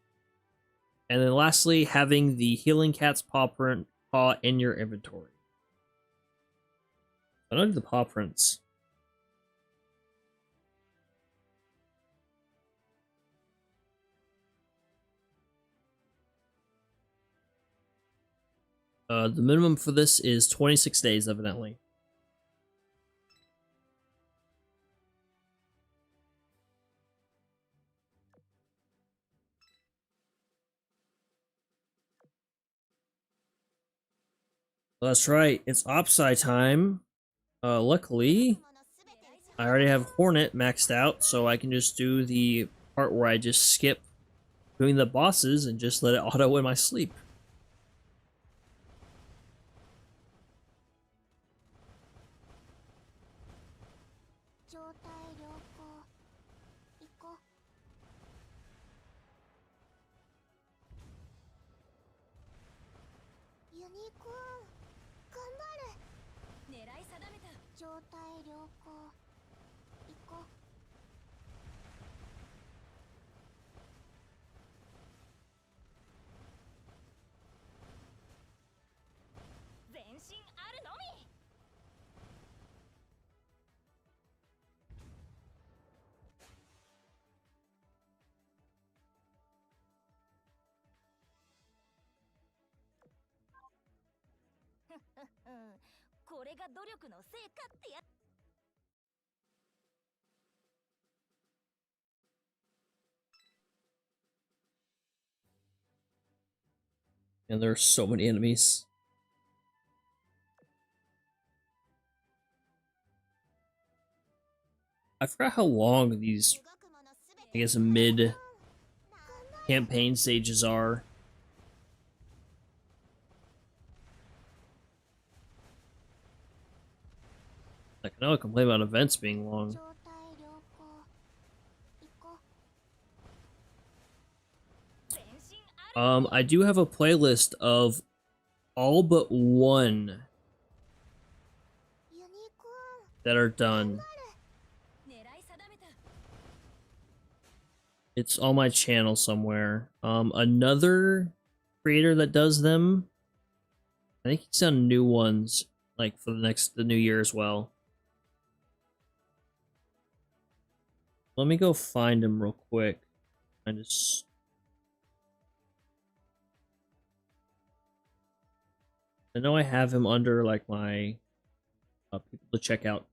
And then lastly, having the Healing Cat's paw in your inventory. I don't do the paw prints. The minimum for this is 26 days, evidently. That's right, it's Opsci time. Luckily, I already have Hornet maxed out, so I can just do the part where I just skip doing the bosses and just let it auto in my sleep. And there are so many enemies. I forgot how long these, I guess, mid-campaign stages are. Like, I know I complain about events being long. I do have a playlist of all but one that are done. It's on my channel somewhere. Another creator that does them, I think he's done new ones, like for the new year as well. Let me go find him real quick. I know I have him under like my people to check out.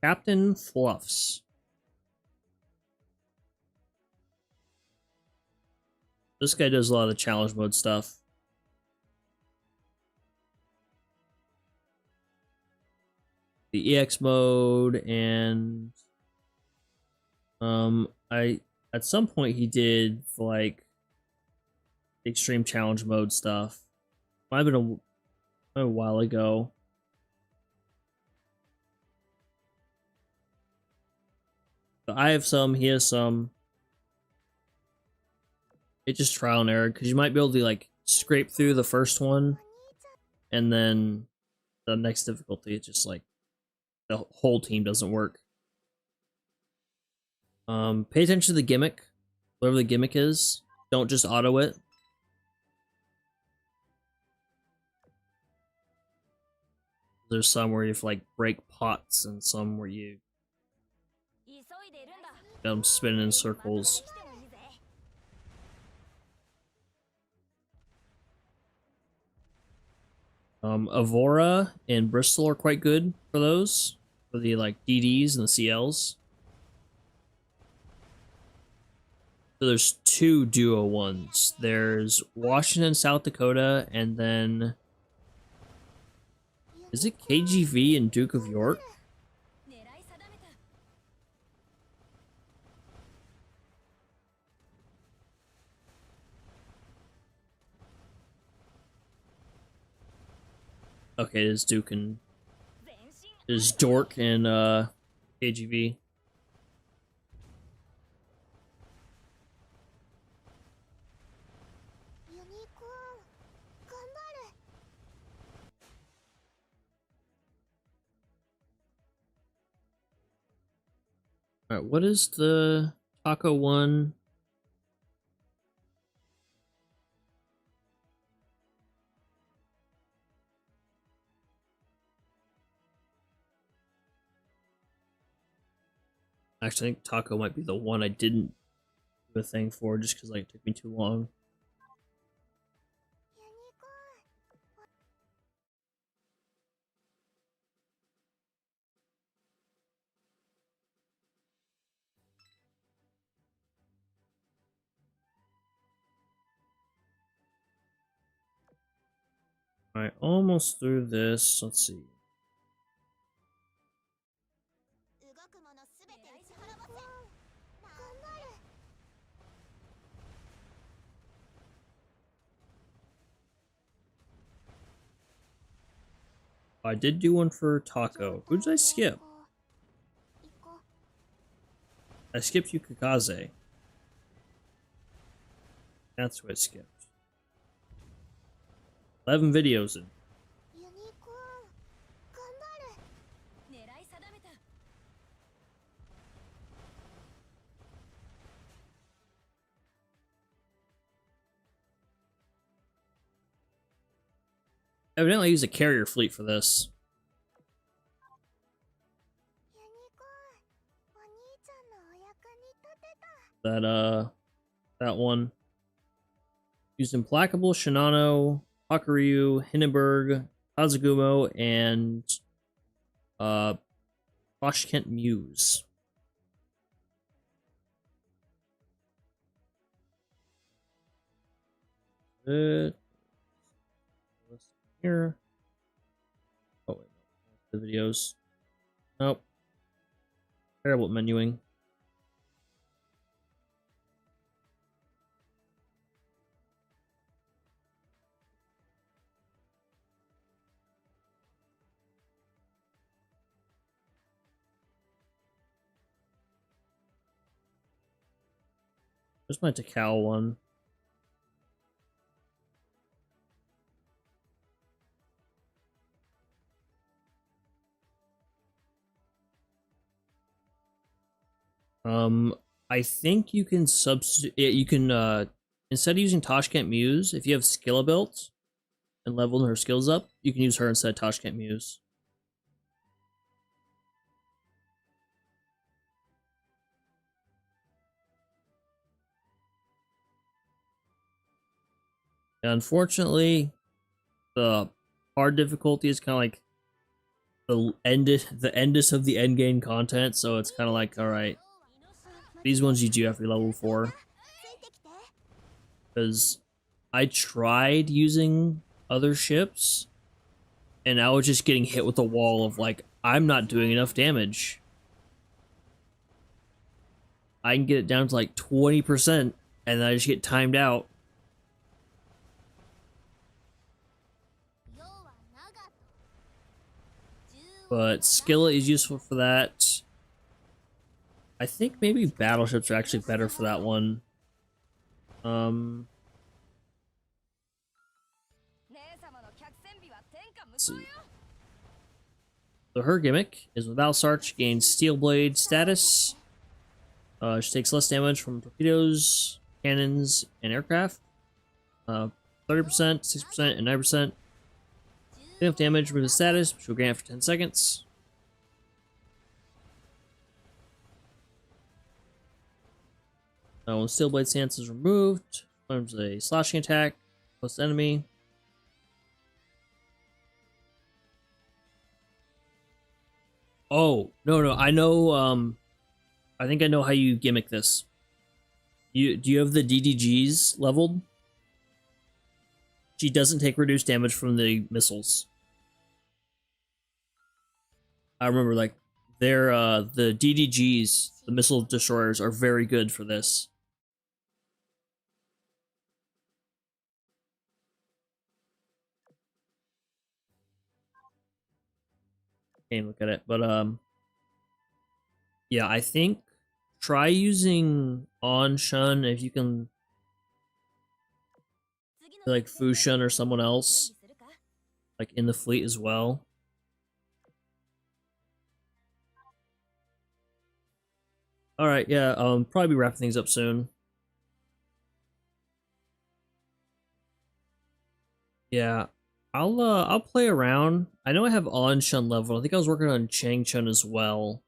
Captain Fluffs. This guy does a lot of the challenge mode stuff. The EX mode and at some point he did like extreme challenge mode stuff. Might have been a while ago. But I have some, he has some. It's just trial and error because you might be able to like scrape through the first one and then the next difficulty it's just like the whole team doesn't work. Pay attention to the gimmick, whatever the gimmick is. Don't just auto it. There's some where you have to, like, break pots and some where you got them spinning in circles. Avora and Bristol are quite good for those, for the like DDs and the CLs. So there's two duo ones. There's Washington, South Dakota, and then is it KGV and Duke of York? Okay, there's Duke and there's Dork and KGV. Alright, what is the Taco one? Actually, I think Taco might be the one I didn't do a thing for just because like, it took me too long. Alright, almost through this. Let's see. I did do one for Taco. Who did I skip? I skipped Yukikaze. That's who I skipped. 11 videos in. Evidently, I used a carrier fleet for this. That one. Used Implacable, Shinano, Hakuryu, Hindenburg, Kazugumo, and Tashkent Muse. Here. Oh wait, no. The videos. Nope. Terrible at menuing. There's my Takao one. I think you can substitute. You can instead of using Tashkent Muse, if you have skill built and leveled her skills up, you can use her instead of Tashkent Muse. And unfortunately, the hard difficulty is kind of like the endest of the end game content, so it's kind of like, all right, these ones you do have to be level 4. Because I tried using other ships, and I was just getting hit with a wall of like, I'm not doing enough damage. I can get it down to like 20%, and then I just get timed out. But Skillet is useful for that. I think maybe battleships are actually better for that one. Let's see. So her gimmick is with Valsarch, she gains Steel Blade status. She takes less damage from torpedoes, cannons, and aircraft. 30%, 6%, and 9%. Enough damage with the status, which will grant for 10 seconds. When Steel Blade stance is removed, performs a slashing attack, plus enemy. Oh, no, I know, I think I know how you gimmick this. Do you have the DDGs leveled? She doesn't take reduced damage from the missiles. I remember, like, they're, the DDGs, the missile destroyers, are very good for this. Can't look at it, but, yeah, I think try using On Shun if you can, like, Fu Shun or someone else, like, in the fleet as well. Alright, yeah, probably be wrapping things up soon. Yeah, I'll play around. I know I have On Shun level. I think I was working on Chang Chun as well.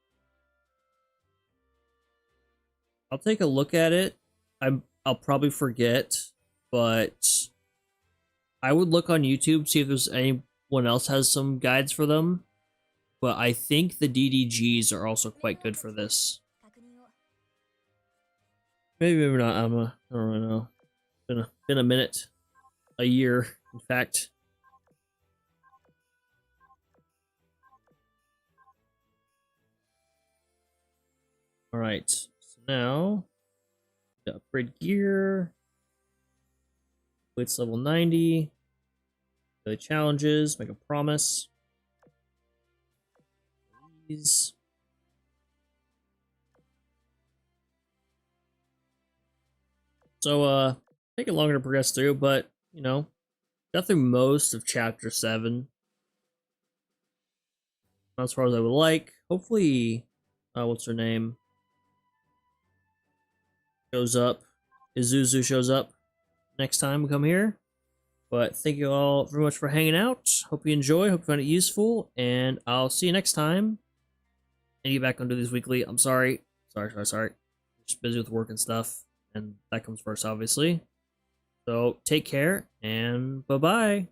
I'll take a look at it. I'll probably forget, but I would look on YouTube, see if there's anyone else has some guides for them. But I think the DDGs are also quite good for this. Maybe not. I don't really know. Been a minute, a year, in fact. All right. So now, upgrade gear. Blitz level 90. The challenges. Make a promise. These. So, taking longer to progress through, but, you know, got through most of chapter 7. Not as far as I would like. Hopefully, what's her name? Shows up. Izuzu shows up next time we come here. But thank you all very much for hanging out. Hope you enjoy. Hope you found it useful. And I'll see you next time. And get back onto these weekly. I'm sorry. Sorry. Just busy with work and stuff. And that comes first, obviously. So take care and bye-bye.